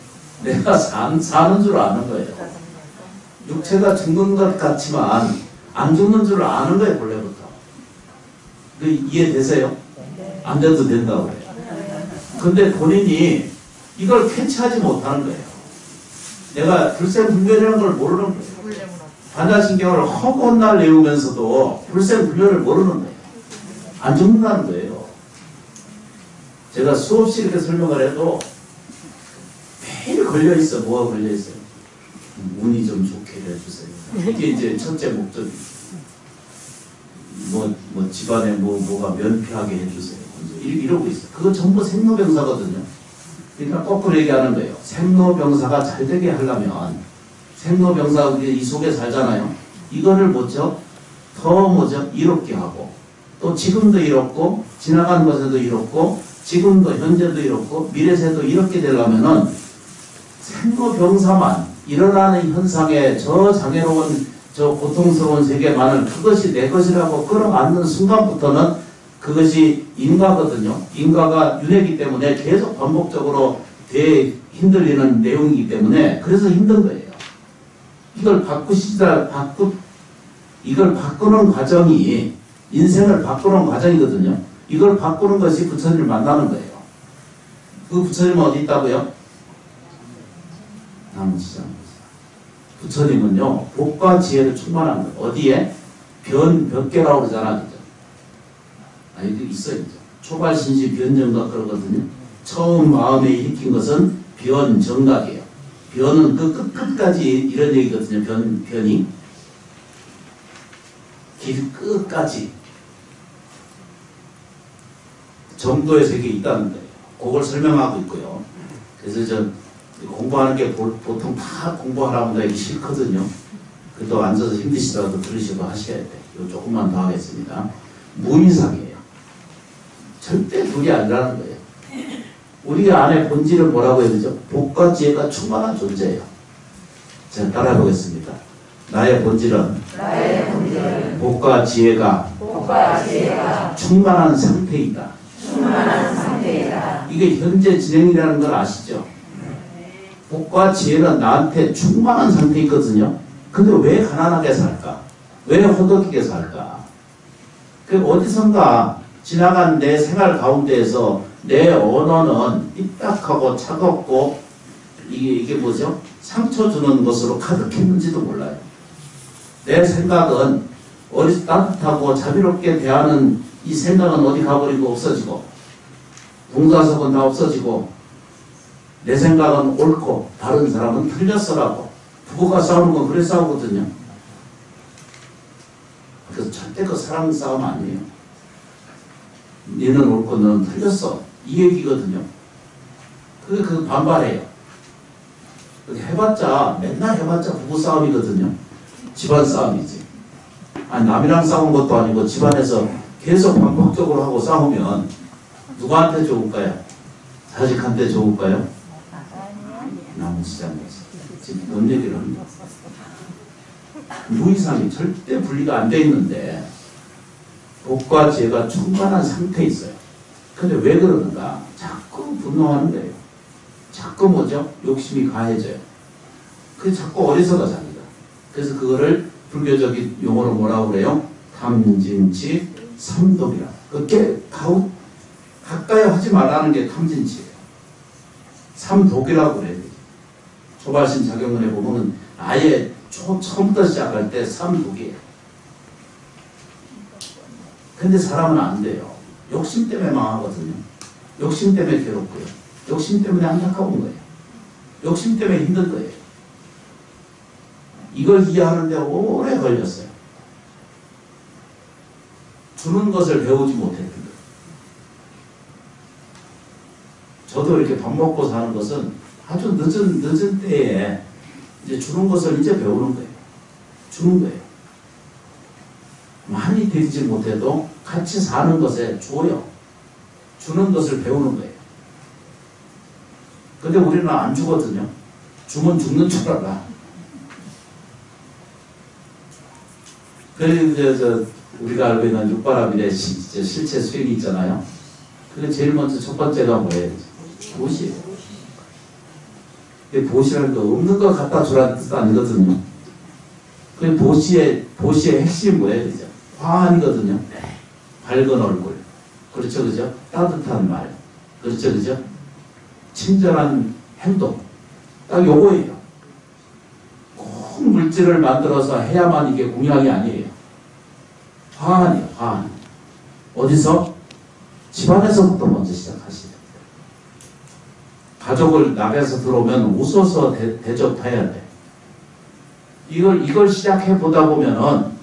내가 사는 줄 아는 거예요. 육체가 죽는 것 같지만 안 죽는 줄 아는 거예요, 본래부터. 그 이해되세요? 안 돼도 된다고 해요. 근데 본인이 이걸 캐치하지 못하는 거예요. 내가 불생불멸이라는 걸 모르는 거예요. 반야신경을 허구날 외우면서도 불생불멸을 모르는 거예요. 안 죽는다는 거예요. 제가 수없이 이렇게 설명을 해도 매일 걸려있어. 뭐가 걸려있어요? 운이 좀 좋게 해주세요. 이게 이제 첫째 목적이에요. 집안에 뭐가 면피하게 해주세요. 이러고 있어요. 그거 전부 생로병사거든요. 그러니까 거꾸로 얘기하는 거예요. 생로병사가 잘 되게 하려면 생로병사 이 속에 살잖아요. 이거를 뭐죠? 더 뭐죠? 이롭게 하고 또 지금도 이롭고 지나간 것에도 이롭고 지금도 현재도 이롭고 미래세도 이렇게 되려면은 생로병사만 일어나는 현상에 저 장애로운 저 고통스러운 세계만을 그것이 내 것이라고 끌어안는 순간부터는 그것이 인과거든요. 인과가 윤회이기 때문에 계속 반복적으로 흔들리는 내용이기 때문에 그래서 힘든 거예요. 이걸 이걸 바꾸는 과정이 인생을 바꾸는 과정이거든요. 이걸 바꾸는 것이 부처님을 만나는 거예요. 그 부처님은 어디 있다고요? 남지장. 부처님은요, 복과 지혜를 충만한 거예요. 어디에? 몇 개라고 그러잖아, 그죠? 여기 있어요, 그죠? 초발신시 변정각 그러거든요. 처음 마음에 일으킨 것은 변정각이에요. 변은 그 끝까지 이런 얘기거든요, 변이. 길 끝까지. 정도의 세계에 있다는 거예요. 그걸 설명하고 있고요. 그래서 전 공부하는 게 보통 다 공부하라면 하기 싫거든요. 그래도 앉아서 힘드시더라도 들으시고 하셔야 돼요. 이거 조금만 더 하겠습니다. 무이상이에요. 절대 둘이 아니라는 거예요. 우리 안에 본질은 뭐라고 해야 되죠? 복과 지혜가 충만한 존재예요. 제가 따라해 보겠습니다. 나의 본질은 복과 지혜가 충만한 상태이다. 이게 현재 진행이라는 걸 아시죠? 복과 지혜는 나한테 충만한 상태이거든요. 근데 왜 가난하게 살까? 왜 허덕이게 살까? 그 어디선가 지나간 내 생활 가운데에서 내 언어는 삐딱하고 차갑고 이게 뭐죠? 상처 주는 것으로 가득했는지도 몰라요. 내 생각은 따뜻하고 자비롭게 대하는 이 생각은 어디 가버리고 없어지고 동사석은 다 없어지고 내 생각은 옳고 다른 사람은 틀렸어라고 부부가 싸우는 건 그래 싸우거든요. 그래서 절대 그 사랑 싸움 아니에요. 너는 옳고 너는 틀렸어 이 얘기거든요. 그 반발해요. 맨날 해봤자 부부싸움이거든요. 집안 싸움이지. 아니 남이랑 싸운 것도 아니고 집안에서 계속 반복적으로 하고 싸우면 누구한테 좋을까요? 자식한테 좋을까요? 남지장에서 지금 뭔 얘기를 합니다. 무이상이 절대 분리가 안 돼 있는데 복과 지혜가 충만한 상태에 있어요. 근데 왜 그러는가? 자꾸 분노하는 거예요. 자꾸 뭐죠? 욕심이 가해져요. 그게 자꾸 어리석어집니다. 그래서 그거를 불교적인 용어로 뭐라고 그래요? 탐진치 삼독이라. 그게 가까이 하지 말라는 게 탐진치예요. 삼독이라고 그래요. 초발심 자경문에 보면 아예 처음부터 시작할 때 삼독이에요. 근데 사람은 안 돼요. 욕심 때문에 망하거든요. 욕심 때문에 괴롭고요. 욕심 때문에 안타까운 거예요. 욕심 때문에 힘든 거예요. 이걸 이해하는데 오래 걸렸어요. 주는 것을 배우지 못했던 거예요. 저도 이렇게 밥 먹고 사는 것은 아주 늦은 때에 이제 주는 것을 이제 배우는 거예요. 주는 거예요. 많이 드리지 못해도 같이 사는 것에 줘요. 주는 것을 배우는 거예요. 근데 우리는 안 주거든요. 주면 죽는 줄 알아. 그래서 우리가 알고 있는 육바라밀의 실체 수행이 있잖아요. 그게 제일 먼저 첫 번째가 뭐예요? 보시예요. 보시라는 거 없는 거 갖다 주라는 뜻 아니거든요. 그 보시의 핵심이 뭐예요? 그죠? 화환이거든요. 밝은 얼굴. 그렇죠, 그죠? 따뜻한 말. 그렇죠, 그죠? 친절한 행동. 딱 요거예요. 꼭 물질을 만들어서 해야만 이게 공양이 아니에요. 화환이에요, 화환. 어디서? 집안에서부터 먼저 시작하시죠. 가족을 나가서 들어오면 웃어서 대접해야 돼. 이걸 시작해 보다 보면은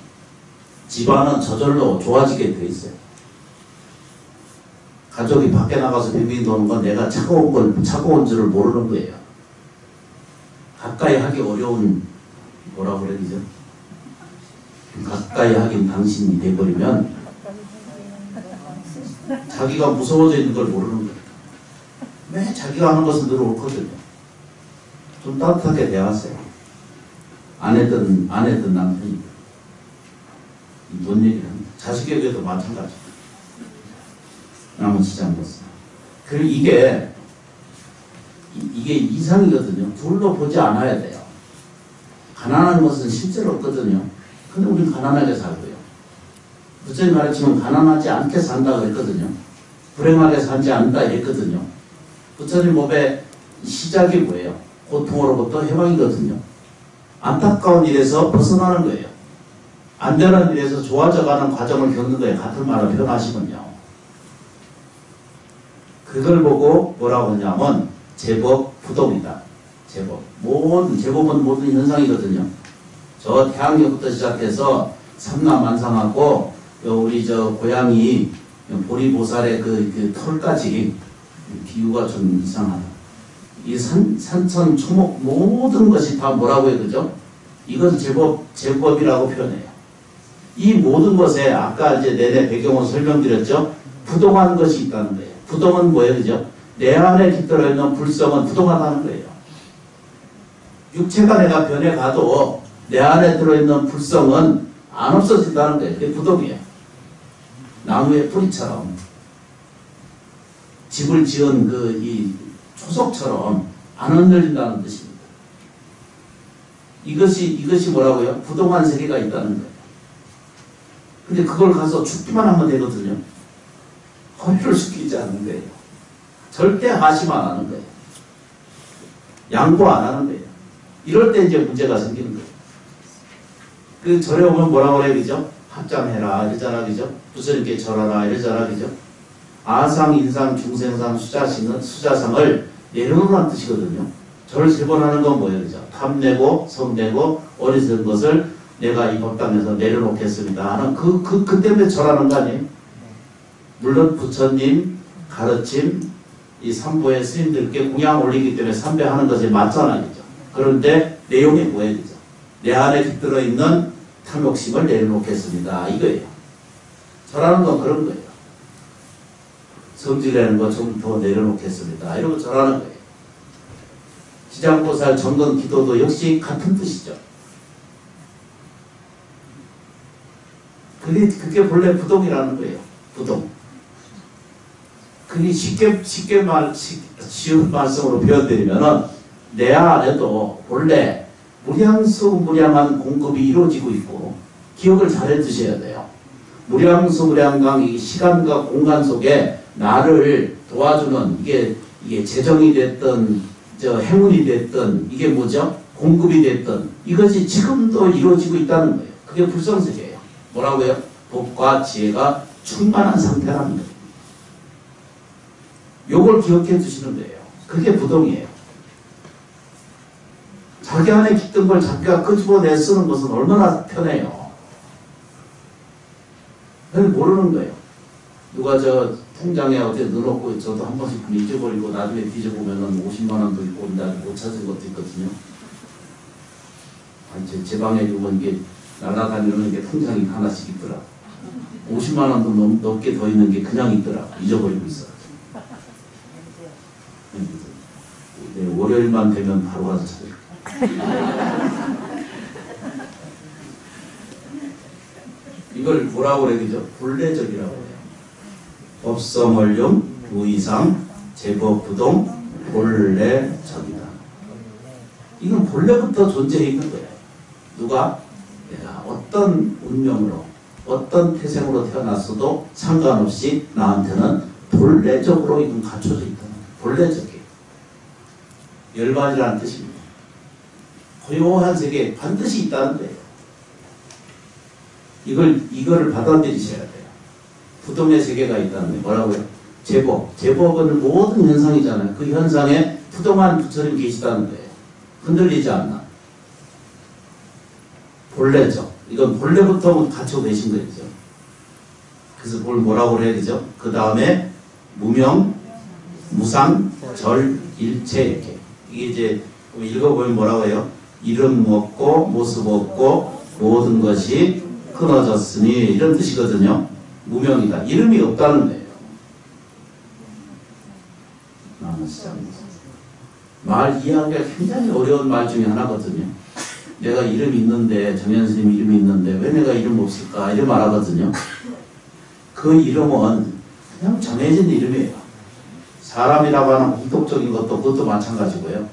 집안은 저절로 좋아지게 돼 있어요. 가족이 밖에 나가서 빙빙 도는 건 내가 차가운 줄을 모르는 거예요. 가까이 하기 어려운, 뭐라 그래야 되죠? 가까이 하긴 당신이 돼버리면 자기가 무서워져 있는 걸 모르는 거예요. 왜 자기가 하는 것은 늘 옳거든요. 좀 따뜻하게 대하세요. 아내든 남편이든. 뭔 얘기를 합니다. 자식에게도 마찬가지. 나머지 잘못은. 그리고 이게 이상이거든요. 둘로 보지 않아야 돼요. 가난한 것은 실제로 없거든요. 근데 우리는 가난하게 살고요. 부처님 말했지만 가난하지 않게 산다 그랬거든요. 불행하게 살지 않는다 했거든요. 부처님 몸의 시작이 뭐예요? 고통으로부터 해방이거든요. 안타까운 일에서 벗어나는 거예요. 안 되는 일에서 좋아져가는 과정을 겪는 거예요. 같은 말을 표현하시면요. 그걸 보고 뭐라고 하냐면 제법 부동이다. 제법. 제법은 모든 현상이거든요. 저 태양력부터 시작해서 삼라만상하고 우리 고양이 보리보살의 그 털까지 비유가 좀 이상하다. 이 산천 초목 모든 것이 다 뭐라고 해요, 그죠? 이것은 제법이라고 표현해요. 이 모든 것에 아까 이제 내내 배경을 설명드렸죠. 부동한 것이 있다는 거예요. 부동은 뭐예요, 그죠? 내 안에 깃들어 있는 불성은 부동하다는 거예요. 육체가 내가 변해가도 내 안에 들어있는 불성은 안 없어진다는 거예요. 그게 부동이에요. 나무의 뿌리처럼 집을 지은 이 초석처럼 안 흔들린다는 뜻입니다. 이것이 뭐라고요? 부동한 세계가 있다는 거예요. 근데 그걸 가서 죽기만 하면 되거든요. 허리를 숙이지 않는 거예요. 절대 하심 안 하는 거예요. 양보 안 하는 거예요. 이럴 때 이제 문제가 생기는 거예요. 그 절에 오면 뭐라고 그래요, 그죠? 합장해라, 이러잖아, 그죠? 부처님께 절하라, 이러잖아, 그죠? 아상, 인상, 중생상, 수자상을 내려놓으라는 뜻이거든요. 절을 3번 하는 건 뭐예요, 그죠? 탐내고, 성내고, 어리석은 것을 내가 이 법당에서 내려놓겠습니다 하는 그 때문에 절하는 거 아니에요? 물론 부처님 가르침, 이 삼보의 스님들께 공양 올리기 때문에 삼배하는 것에 맞잖아요, 그죠? 그런데 내용이 뭐예요, 그죠? 내 안에 깃들어 있는 탐욕심을 내려놓겠습니다. 이거예요. 절하는 건 그런 거예요. 성질내는 거 좀 더 내려놓겠습니다. 이러고 절하는 거예요. 지장보살 정건 기도도 역시 같은 뜻이죠. 그게 본래 부동이라는 거예요. 부동. 그게 쉬운 말씀으로 표현드리면은 내 안에도 본래 무량수무량한 공급이 이루어지고 있고, 기억을 잘 해두셔야 돼요. 무량수무량강 이 시간과 공간 속에 나를 도와주는 이게 재정이 됐든 행운이 됐든 이게 뭐죠? 공급이 됐든 이것이 지금도 이루어지고 있다는 거예요. 그게 불성세계예요. 뭐라고요? 복과 지혜가 충만한 상태라는 거예요. 요걸 기억해 주시는 거예요. 그게 부동이에요. 자기 안에 깃든 걸 자기가 끄집어내 쓰는 것은 얼마나 편해요. 그건 모르는 거예요. 누가 저 통장에 어디 넣어놓고 저도 한 번씩 잊어버리고 나중에 뒤져보면은 50만원도 있고 못 찾은 것도 있거든요. 아니, 제 방에 보면 이게 날아다니는 게 통장이 하나씩 있더라. 50만원도 넘게 더 있는 게 그냥 있더라. 잊어버리고 있어. 네, 월요일만 되면 바로 가서 찾을게요. 이걸 뭐라고 그래야 되죠? 본래적이라고 해요. 법성원룡, 무이상, 제법부동, 본래적이다. 이건 본래부터 존재해 있는 거예요. 누가? 내가 어떤 운명으로, 어떤 태생으로 태어났어도 상관없이 나한테는 본래적으로 이건 갖춰져 있다. 본래적이에요. 열반이라는 뜻입니다. 고요한 세계에 반드시 있다는 거예요. 이거를 받아들이셔야 돼요. 부동의 세계가 있다는 거예요. 뭐라고요? 제법. 제법은 모든 현상이잖아요. 그 현상에 부동한 부처님 계시다는 거예요. 흔들리지 않나. 본래죠. 이건 본래부터 갖추고 계신 거죠. 그래서 그걸 뭐라고 그래야 되죠? 그 다음에 무명, 무상, 절, 일체 이렇게. 이게 이제 읽어보면 뭐라고 해요? 이름 없고 모습 없고 모든 것이 끊어졌으니 이런 뜻이거든요. 무명이다. 이름이 없다는 거예요. 말 이해하기가 굉장히 어려운 말 중에 하나거든요. 내가 이름이 있는데 정현스님 이름이 있는데 왜 내가 이름 없을까 이런 말 하거든요. 그 이름은 그냥 정해진 이름이에요. 사람이라고 하는 공통적인 것도 그것도 마찬가지고요.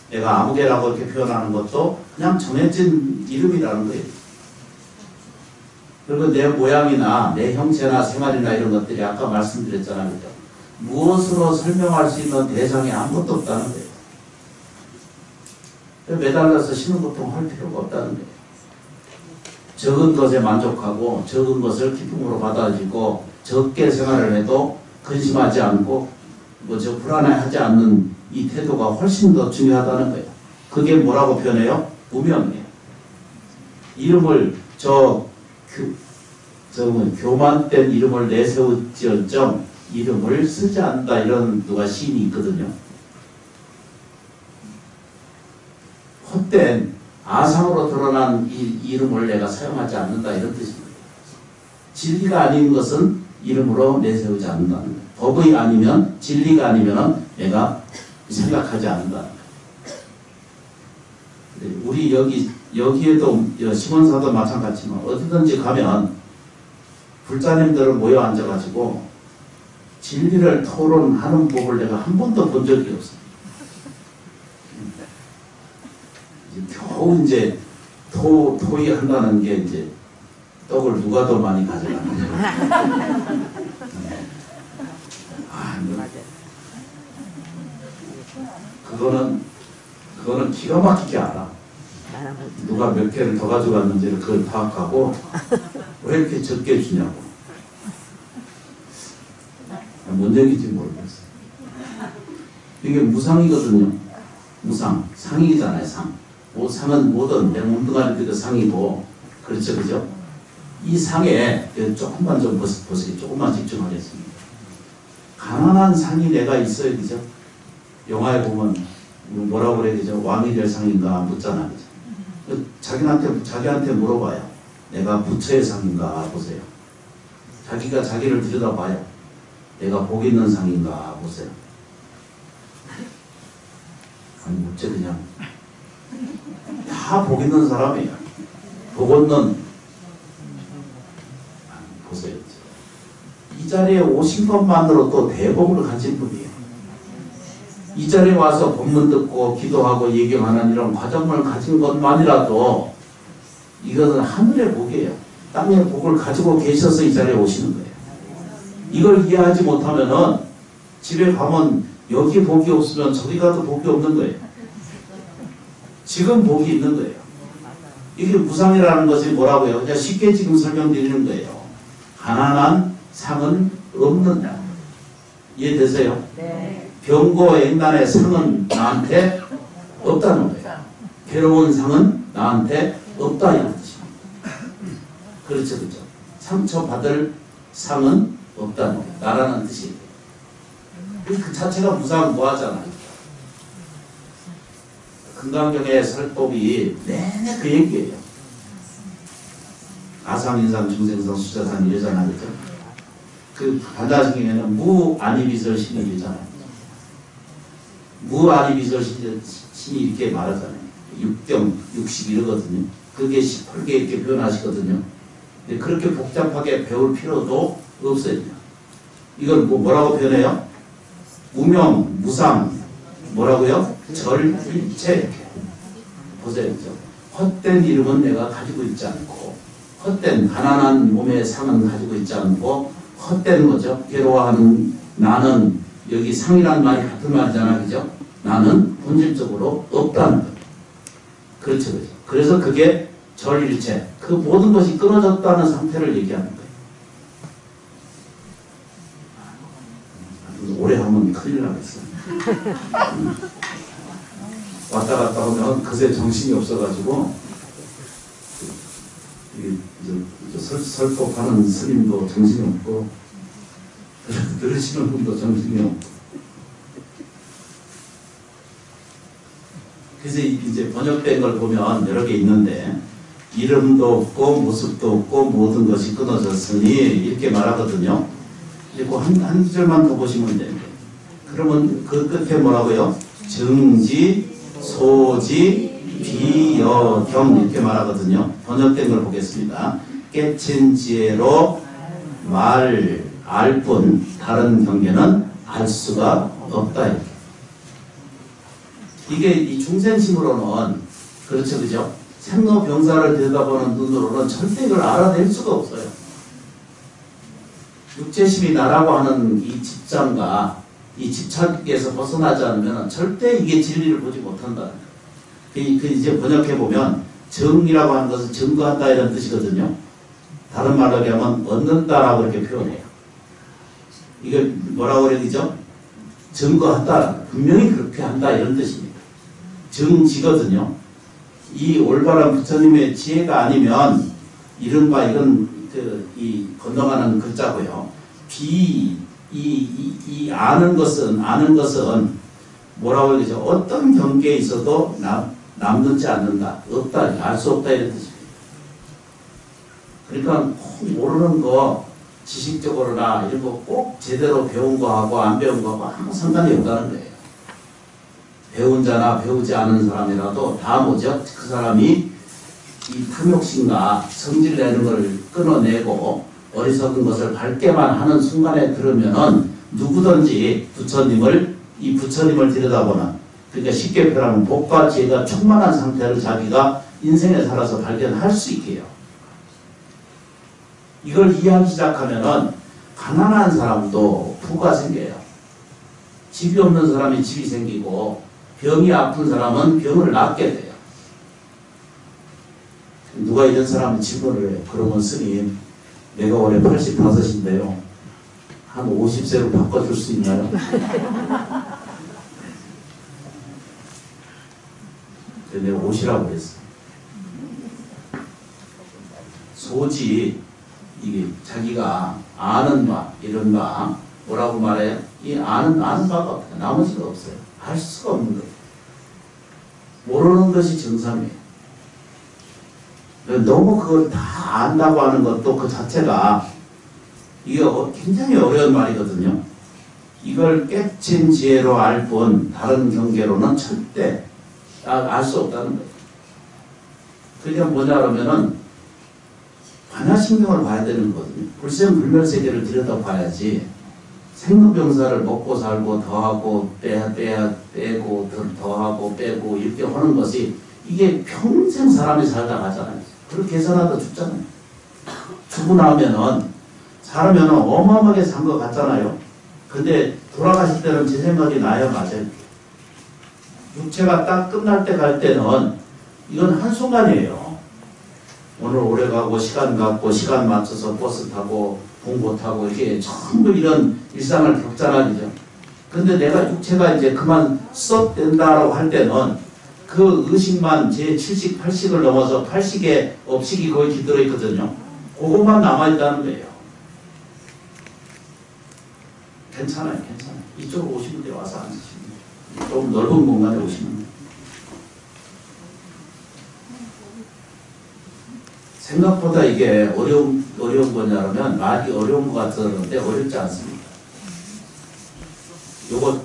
내가 아무개라고 이렇게 표현하는 것도 그냥 정해진 이름이라는 거예요. 그리고 내 모양이나 내 형체나 생활이나 이런 것들이 아까 말씀드렸잖아요. 그죠? 무엇으로 설명할 수 있는 대상이 아무것도 없다는 거예요. 매달려서 신흥고통할 필요가 없다는 거예요. 적은 것에 만족하고 적은 것을 기쁨으로 받아들이고 적게 생활을 해도 근심하지 않고 불안해하지 않는 이 태도가 훨씬 더 중요하다는 거예요. 그게 뭐라고 표현해요? 무명이에요. 이름을 교만된 이름을 내세울지언정 이름을 쓰지 않는다 이런 누가 시인이 있거든요. 헛된 아상으로 드러난 이 이름을 내가 사용하지 않는다 이런 뜻입니다. 진리가 아닌 것은 이름으로 내세우지 않는다는 거예요. 법의 아니면 진리가 아니면 내가 생각하지 않는다는 거예요. 우리 여기에도 시몬사도 마찬가지지만 어디든지 가면 불자님들은 모여 앉아가지고 진리를 토론하는 법을 내가 한 번도 본 적이 없어요. 겨우 이제 토의한다는 게 이제 떡을 누가 더 많이 가져가는지. 그거는 기가 막히게 알아. 누가 몇 개를 더 가져갔는지를 그걸 파악하고 왜 이렇게 적게 주냐고. 뭔 얘기인지 모르겠어. 이게 무상이거든요. 무상. 상이잖아요, 상. 상은 뭐든 내 몸뚱아리 그 상이고, 그렇죠, 그죠? 이 상에 조금만 좀 보세요. 조금만 집중하겠습니다. 가난한 상이 내가 있어야 되죠. 영화에 보면 뭐라고 그래야 되죠? 왕이 될 상인가 묻잖아, 그죠? 자기한테 물어봐요. 내가 부처의 상인가 보세요. 자기가 자기를 들여다봐요. 내가 복 있는 상인가 보세요. 아니 어째 그냥 다 복 있는 사람이에요. 복 없는 보세요. 이 자리에 오신 것만으로도 대복을 가진 분이에요. 이 자리에 와서 법문 듣고 기도하고 예경하는 이런 과정을 가진 것만이라도 이것은 하늘의 복이에요. 땅의 복을 가지고 계셔서 이 자리에 오시는 거예요. 이걸 이해하지 못하면은 집에 가면 여기 복이 없으면 저기 가도 복이 없는 거예요. 지금 복이 있는 거예요. 이게 무상이라는 것이 뭐라고요? 그냥 쉽게 지금 설명드리는 거예요. 가난한 상은 없는다. 이해되세요? 네. 병고 액난의 상은 나한테 없다는 거예요. 괴로운 상은 나한테 없다 이런 뜻입니다. 그렇죠, 그렇죠. 상처받을 상은 없다는 거예요. 나라는 뜻이에요. 그 자체가 무상 무하잖아요. 금강경의 설법이 내내 그 얘기예요. 아상인상 중생성 수자산 이러잖아요. 그죠? 그 반다신경에는 무아니비설 신입이잖아요. 무아니비설 신이 이렇게 말하잖아요. 육경, 육식 이러거든요. 그게 18개 이렇게 표현하시거든요. 근데 그렇게 복잡하게 배울 필요도 없어요. 이걸 뭐라고 표현해요? 무명, 무상, 뭐라고요? 절일체. 보세요. 헛된 이름은 내가 가지고 있지 않고, 헛된 가난한 몸의 상은 가지고 있지 않고, 헛된 거죠. 괴로워하는 나는, 여기 상이라는 말이 같은 말이잖아, 그죠? 나는 본질적으로 없다는 거예요. 그렇죠, 그렇죠. 그래서 그게 절일체. 그 모든 것이 끊어졌다는 상태를 얘기하는 거예요. 오래 하면 큰일 나겠어. 왔다 갔다 하면 그새 정신이 없어가지고 설법하는 스님도 정신이 없고 들으시는 분도 정신이 없고 그래서 이제 번역된 걸 보면 여러 개 있는데 이름도 없고 모습도 없고 모든 것이 끊어졌으니 이렇게 말하거든요. 그리고 한 구절만 더 보시면 돼요. 그러면 그 끝에 뭐라고요? 정지, 소지, 비여경 이렇게 말하거든요. 번역된 걸 보겠습니다. 깨친 지혜로 말, 알 뿐 다른 경계는 알 수가 없다. 이렇게. 이게 이 중생심으로는 그렇죠, 그죠? 생로병사를 들여다보는 눈으로는 절대 이걸 알아낼 수가 없어요. 육체심이 나라고 하는 이 집장과 이 집착에서 벗어나지 않으면 절대 이게 진리를 보지 못한다는 거예요. 그 이제 번역해보면 정이라고 하는 것은 증거한다 이런 뜻이거든요. 다른 말로 하면 얻는다라고 이렇게 표현해요. 이걸 뭐라고 그래야 되죠? 증거한다. 분명히 그렇게 한다 이런 뜻입니다. 정지거든요. 이 올바른 부처님의 지혜가 아니면 이른바 이건 이 건너가는 글자고요. 이 아는 것은 뭐라고 해야 되죠? 어떤 경계에 있어도 남는지 않는다. 없다. 알 수 없다 이런 뜻입니다. 그러니까 꼭 모르는 거 지식적으로나 이런 거 꼭 제대로 배운 거하고 안 배운 거하고 아무 상관이 없다는 거예요. 배운 자나 배우지 않은 사람이라도 다 뭐죠? 그 사람이 이 탐욕심과 성질 내는 걸 끊어내고 어리석은 것을 밝게만 하는 순간에 들으면은 누구든지 이 부처님을 들여다보는, 그러니까 쉽게 표현하면 복과 지혜가 충만한 상태를 자기가 인생에 살아서 발견할 수 있게 해요. 이걸 이해하기 시작하면은 가난한 사람도 부가 생겨요. 집이 없는 사람이 집이 생기고 병이 아픈 사람은 병을 낫게 돼요. 누가 이런 사람은 질문을 해요. 그러면 스님, 내가 올해 85인데요. 한 50세로 바꿔줄 수 있나요? 내가 50이라고 그랬어. 소지, 이게 자기가 아는 바, 이런 바, 뭐라고 말해요? 이 아는 바가 없어요. 나머지가 없어요. 알 수가 없는 거예요. 모르는 것이 정상이에요. 너무 그걸 다 안다고 하는 것도 그 자체가 이게 굉장히 어려운 말이거든요. 이걸 깨친 지혜로 알 뿐 다른 경계로는 절대 알 수 없다는 거예요. 그게 뭐냐 그러면은 반야신경을 봐야 되는 거거든요. 불생불멸세계를 들여다봐야지 생로병사를 먹고 살고 더하고 빼고 더하고 빼고 이렇게 하는 것이 이게 평생 사람이 살다 가잖아요. 그렇게 계산하다 죽잖아요. 죽고 나면은 사람은 어마어마하게 산 것 같잖아요. 근데 돌아가실 때는 제 생각이 나요, 맞아요. 육체가 딱 끝날 때 갈 때는 이건 한순간이에요. 오늘 오래 가고 시간 갖고 시간 맞춰서 버스 타고 공고 타고 이렇게 전부 이런 일상을 겪잖아요. 그죠? 근데 내가 육체가 이제 그만 썩 된다라고 할 때는 그 의식만 제 70, 80을 넘어서 80에 업식이 거의 기들어 있거든요. 그것만 남아있다는 거예요. 괜찮아요, 괜찮아요. 이쪽으로 오시면 돼요. 와서 앉으시면 돼요. 좀 넓은 공간에 오시면 돼요. 생각보다 이게 어려운 거냐면 말이 어려운 것 같았는데 어렵지 않습니다. 요거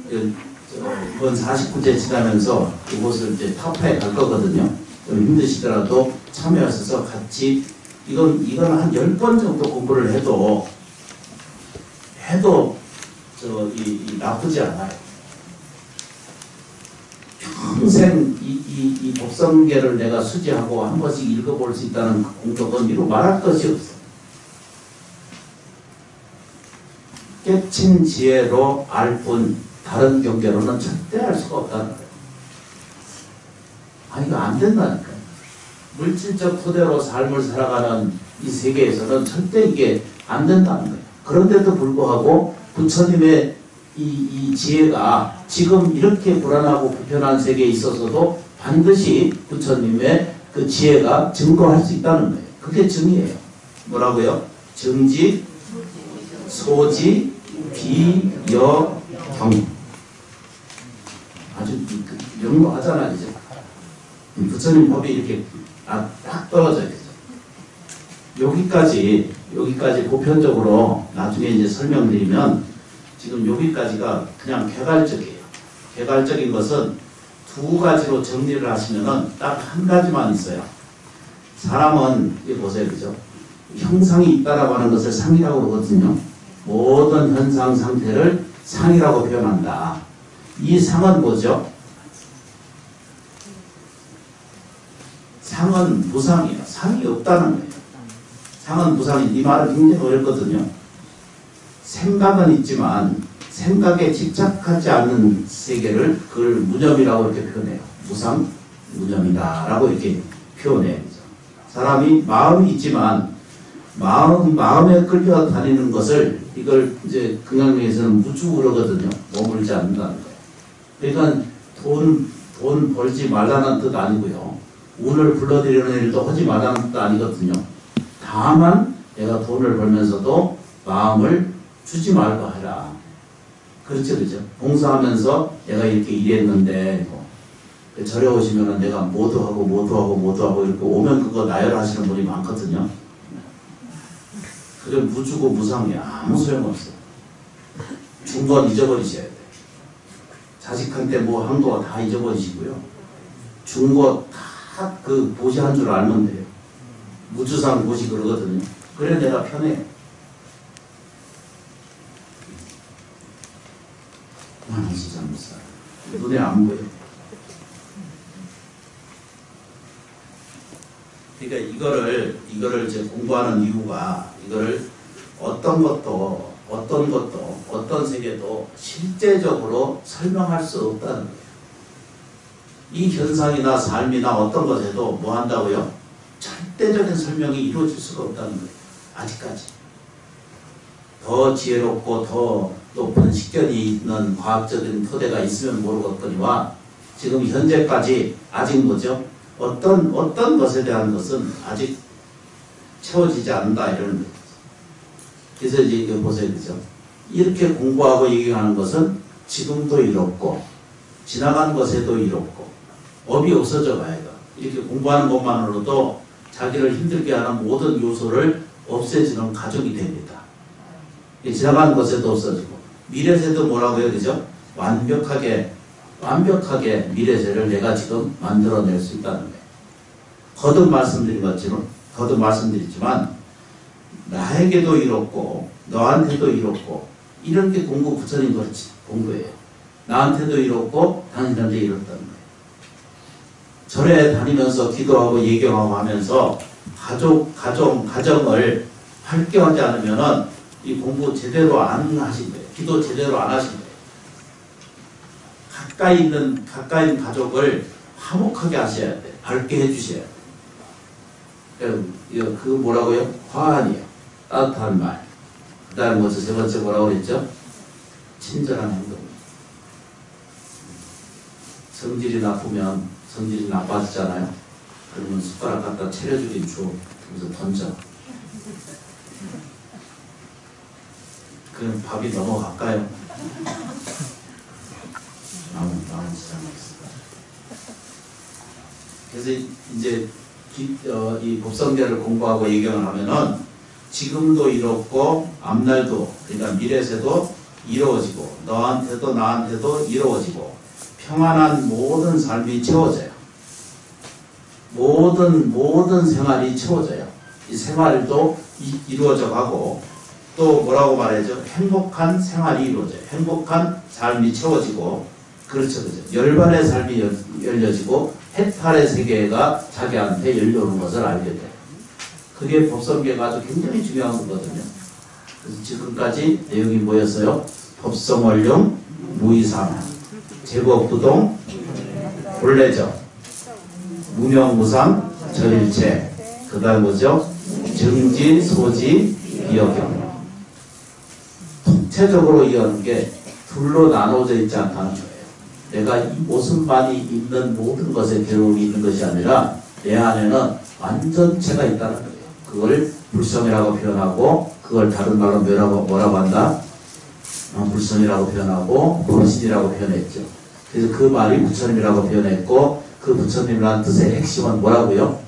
이번 49제 지나면서 이곳을 이제 타파에 갈 거거든요. 좀 힘드시더라도 참여하셔서 같이 이건 한 10번 정도 공부를 해도 나쁘지 않아요. 평생 이 독성계를 내가 수지하고 한 번씩 읽어볼 수 있다는 그 공덕은 이루 말할 것이 없어. 깨친 지혜로 알 뿐 다른 경계로는 절대 알 수가 없다는 거예요. 이거 안 된다니까요. 물질적 토대로 삶을 살아가는 이 세계에서는 절대 이게 안 된다는 거예요. 그런데도 불구하고 부처님의 이 지혜가 지금 이렇게 불안하고 불편한 세계에 있어서도 반드시 부처님의 그 지혜가 증거할 수 있다는 거예요. 그게 증이에요. 뭐라고요? 증지, 소지, 비, 여, 경. 아주 명료하잖아요. 이제. 부처님 법이 이렇게 딱 떨어져 있죠. 여기까지 보편적으로 나중에 이제 설명드리면 지금 여기까지가 그냥 개괄적이에요. 개괄적인 것은 두 가지로 정리를 하시면은 딱 한 가지만 있어요. 사람은 이거 보세요, 그죠? 형상이 있다라고 하는 것을 상이라고 그러거든요. 모든 현상 상태를 상이라고 표현한다. 이 상은 뭐죠? 상은 무상이에요. 상이 없다는 거예요. 상은 무상이, 이 말은 굉장히 어렵거든요. 생각은 있지만 생각에 집착하지 않는 세계를 그걸 무념이라고 이렇게 표현해요. 무상, 무념이다 라고 이렇게 표현해요. 사람이 마음이 있지만 마음에 끌려다니는 것을 이걸 이제 긍정에서는 무주 그러거든요. 머물지 않는다는 거예요. 그러니까 돈 벌지 말라는 뜻 아니고요. 운을 불러들이는 일도 하지 말라는 뜻 아니거든요. 다만 내가 돈을 벌면서도 마음을 주지 말고 해라. 그렇죠, 그렇죠. 봉사하면서 내가 이렇게 일했는데 절에 오시면은 내가 모두하고 이렇게 오면 그거 나열하시는 분이 많거든요. 그게 무주고 무상이야. 아무 소용없어. 준 건 잊어버리셔야 돼. 자식한테 뭐 한 거 다 잊어버리시고요. 준 거 다 그 보시한 줄 알면 돼요. 무주상 보시 그러거든요. 그래 내가 편해. 나는 진짜 못 살아. 눈에 안 보여. 그러니까 이거를 이제 공부하는 이유가 이거를 어떤 세계도 실제적으로 설명할 수 없다는 거예요. 이 현상이나 삶이나 어떤 것에도 뭐 한다고요? 절대적인 설명이 이루어질 수가 없다는 거예요. 아직까지. 더 지혜롭고 더 높은 식견이 있는 과학적인 토대가 있으면 모르겠거니와 지금 현재까지 아직 뭐죠? 어떤 것에 대한 것은 아직 채워지지 않는다 이런 거죠. 그래서 이제 이거 보세요, 그죠? 이렇게 공부하고 얘기하는 것은 지금도 이롭고 지나간 것에도 이롭고 업이 없어져 가야 돼. 이렇게 공부하는 것만으로도 자기를 힘들게 하는 모든 요소를 없애주는 가족이 됩니다. 지나간 것에도 없어지고 미래세도 뭐라고요, 그죠? 완벽하게 미래세를 내가 지금 만들어낼 수 있다는 거예요. 거듭 말씀드리지만 나에게도 이롭고 너한테도 이롭고 이런 게 부처님 그렇지 공부예요. 나한테도 이롭고 당신한테 이롭다는 거예요. 절에 다니면서 기도하고 예경하고 하면서 가정을 활개하지 않으면은 이 공부 제대로 안 하신 거예요. 기도 제대로 안 하신 거예요. 가까이 있는 가족을 화목하게 하셔야 돼요. 밝게 해주셔야 돼요. 그 뭐라고요? 화환이요. 따뜻한 말. 그 다음에 먼저 세 번째 뭐라고 그랬죠? 친절한 행동. 성질이 나쁘면 성질이 나빠지잖아요. 그러면 숟가락 갖다 차려주긴 줘. 그래서 던져. 그럼 밥이 넘어갈까요? 남은 지장하겠습니다. 그래서 이제 이 법성계를 공부하고 예경을 하면은 지금도 이렇고 앞날도 그러니까 미래세도 이루어지고 너한테도 나한테도 이루어지고 평안한 모든 삶이 채워져요. 모든 생활이 채워져요. 이 생활도 이루어져 가고 또 뭐라고 말하죠? 행복한 생활이 이루어져요. 행복한 삶이 채워지고 그렇죠. 열반의 삶이 열려지고 해탈의 세계가 자기한테 열려오는 것을 알게 돼요. 그게 법성계가 아주 굉장히 중요한 거거든요. 그래서 지금까지 내용이 뭐였어요? 법성원령, 무의사망, 제법부동, 본래적, 무명무상, 절일체, 그 다음 뭐죠? 정지, 소지, 비여경. 통체적으로 이어는 게 둘로 나눠져 있지 않다는 거예요. 내가 이 모습만이 있는 모든 것에 괴로움이 있는 것이 아니라 내 안에는 완전체가 있다는 거예요. 그걸 불성이라고 표현하고 그걸 다른 말로 뭐라고 한다? 불성이라고 표현하고 불신이라고 표현했죠. 그래서 그 말이 부처님이라고 표현했고 그 부처님이라는 뜻의 핵심은 뭐라고요?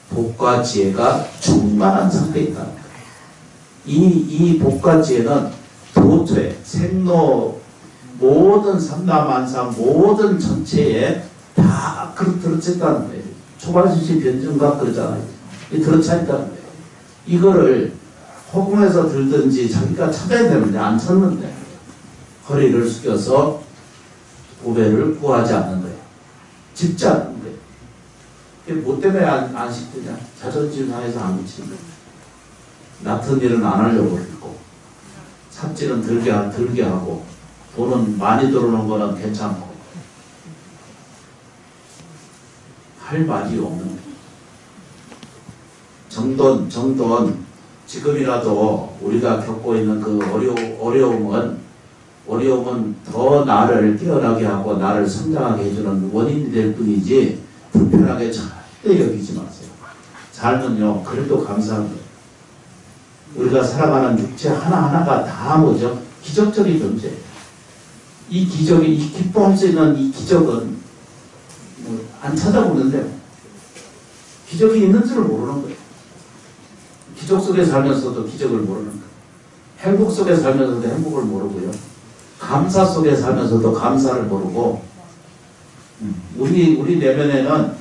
복과 지혜가 충만한 상태에 있다는 거예요. 이 복과 지혜는 도토에 생로 모든 삼라만상 모든 전체에 다 들어있다는 거예요. 초발신시 변증각 그러잖아요. 이 들어차 있다는 거예요. 이거를 허공에서 들든지 자기가 찾아야 되는데 안 찾는데 허리를 숙여서 보배를 구하지 않는 거예요. 짚지 않는 거예요. 그게 뭐 때문에 안 짚느냐? 자존심 상해서 안 짚는 거예요. 얕은 일은 안 하려고 그러고 삽질은 들게 하고 돈은 많이 들어오는 거는 괜찮고 할 말이 없는 거예요. 정돈 지금이라도 우리가 겪고 있는 그 어려움은 더 나를 깨어나게 하고 나를 성장하게 해주는 원인이 될 뿐이지 불편하게 절대 여기지 마세요. 삶은요 그래도 감사한 거예요. 우리가 살아가는 육체 하나하나가 다 뭐죠? 기적적인 존재예요. 이 기적이, 이 기뻐할 수 있는 이 기적은 안 찾아보는데 기적이 있는 줄을 모르는 거예요. 기적 속에 살면서도 기적을 모르는 거예요. 행복 속에 살면서도 행복을 모르고요. 감사 속에 살면서도 감사를 모르고 우리 내면에는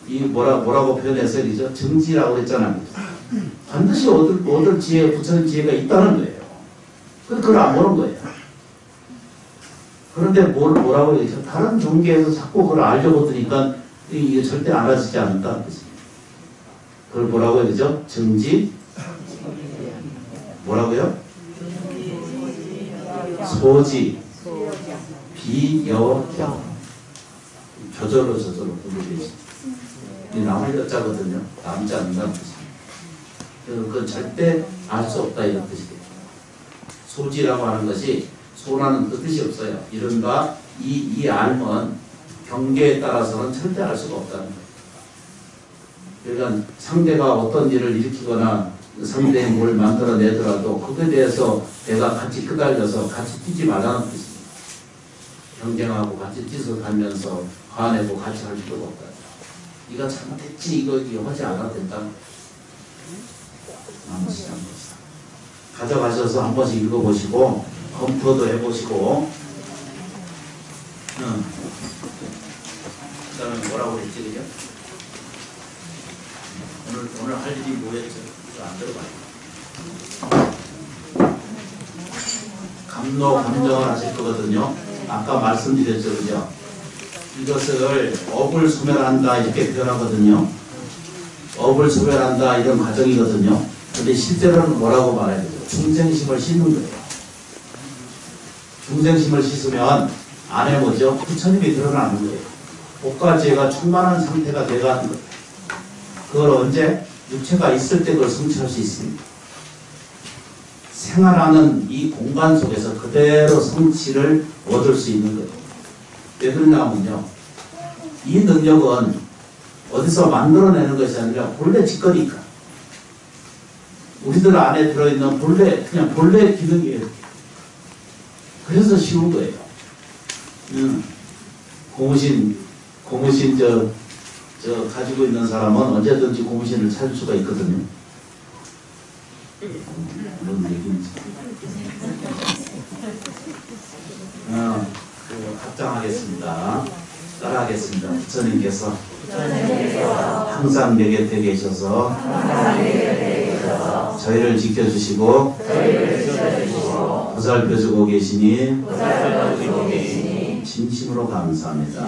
이 뭐라고 표현했어요? 그죠? 정지라고 했잖아요. 반드시 얻을 지혜, 부처의 지혜가 있다는 거예요. 그걸 안 보는 거예요. 그런데 뭐라고 해야죠? 다른 종교에서 자꾸 그걸 알려고 드니까 이게 절대 알아지지 않는다는 뜻입니다. 그걸 뭐라고 해야 되죠? 정지? 뭐라고요? 소지, 비여경. 저절로 부르게 있습니다. 이 남을 여자거든요. 남지 않는다는 뜻입니다. 그건 절대 알 수 없다 이런 뜻이에요. 소지라고 하는 것이 소라는 그 뜻이 없어요. 이른바 이 알은 경계에 따라서는 절대 알 수가 없다는 거예요. 그러니까 상대가 어떤 일을 일으키거나 상대의 뭘 만들어내더라도 그거에 대해서 내가 같이 끄달려서 같이 뛰지 말라는 뜻입니다. 경쟁하고 같이 뛰서 가면서 화내고 같이 할 필요가 없다. 네가 잘못했지 이거 하지 않아도 된다. 가져가셔서 한 번씩 읽어보시고 검토도 해보시고 그 다음에 뭐라고 했지 그죠? 오늘 할 일이 뭐였죠? 안 들어봐요. 감노 감정을 하실 거거든요. 아까 말씀드렸죠 그죠? 이것을 업을 소멸한다 이렇게 표현하거든요. 업을 소멸한다 이런 과정이거든요. 근데 실제로는 뭐라고 말해야 되죠? 중생심을 씻는 거예요. 중생심을 씻으면 안에 뭐죠? 부처님이 드러나는 거예요. 복과 지혜가 충만한 상태가 돼가는 거예요. 그걸 언제? 육체가 있을 때 그걸 성취할 수 있습니다. 생활하는 이 공간 속에서 그대로 성취를 얻을 수 있는 거예요. 왜 그러냐면요, 이 능력은 어디서 만들어내는 것이 아니라 본래 직거니까. 우리들 안에 들어있는 그냥 본래 기능이에요. 그래서 쉬운 거예요. 고무신 저 가지고 있는 사람은 언제든지 고무신을 찾을 수가 있거든요. 그런 얘기인지. 합장하겠습니다. 따라하겠습니다. 부처님께서 항상 내 곁에 계셔서 저희를 지켜주시고 보살펴주고 계시니 진심으로 감사합니다.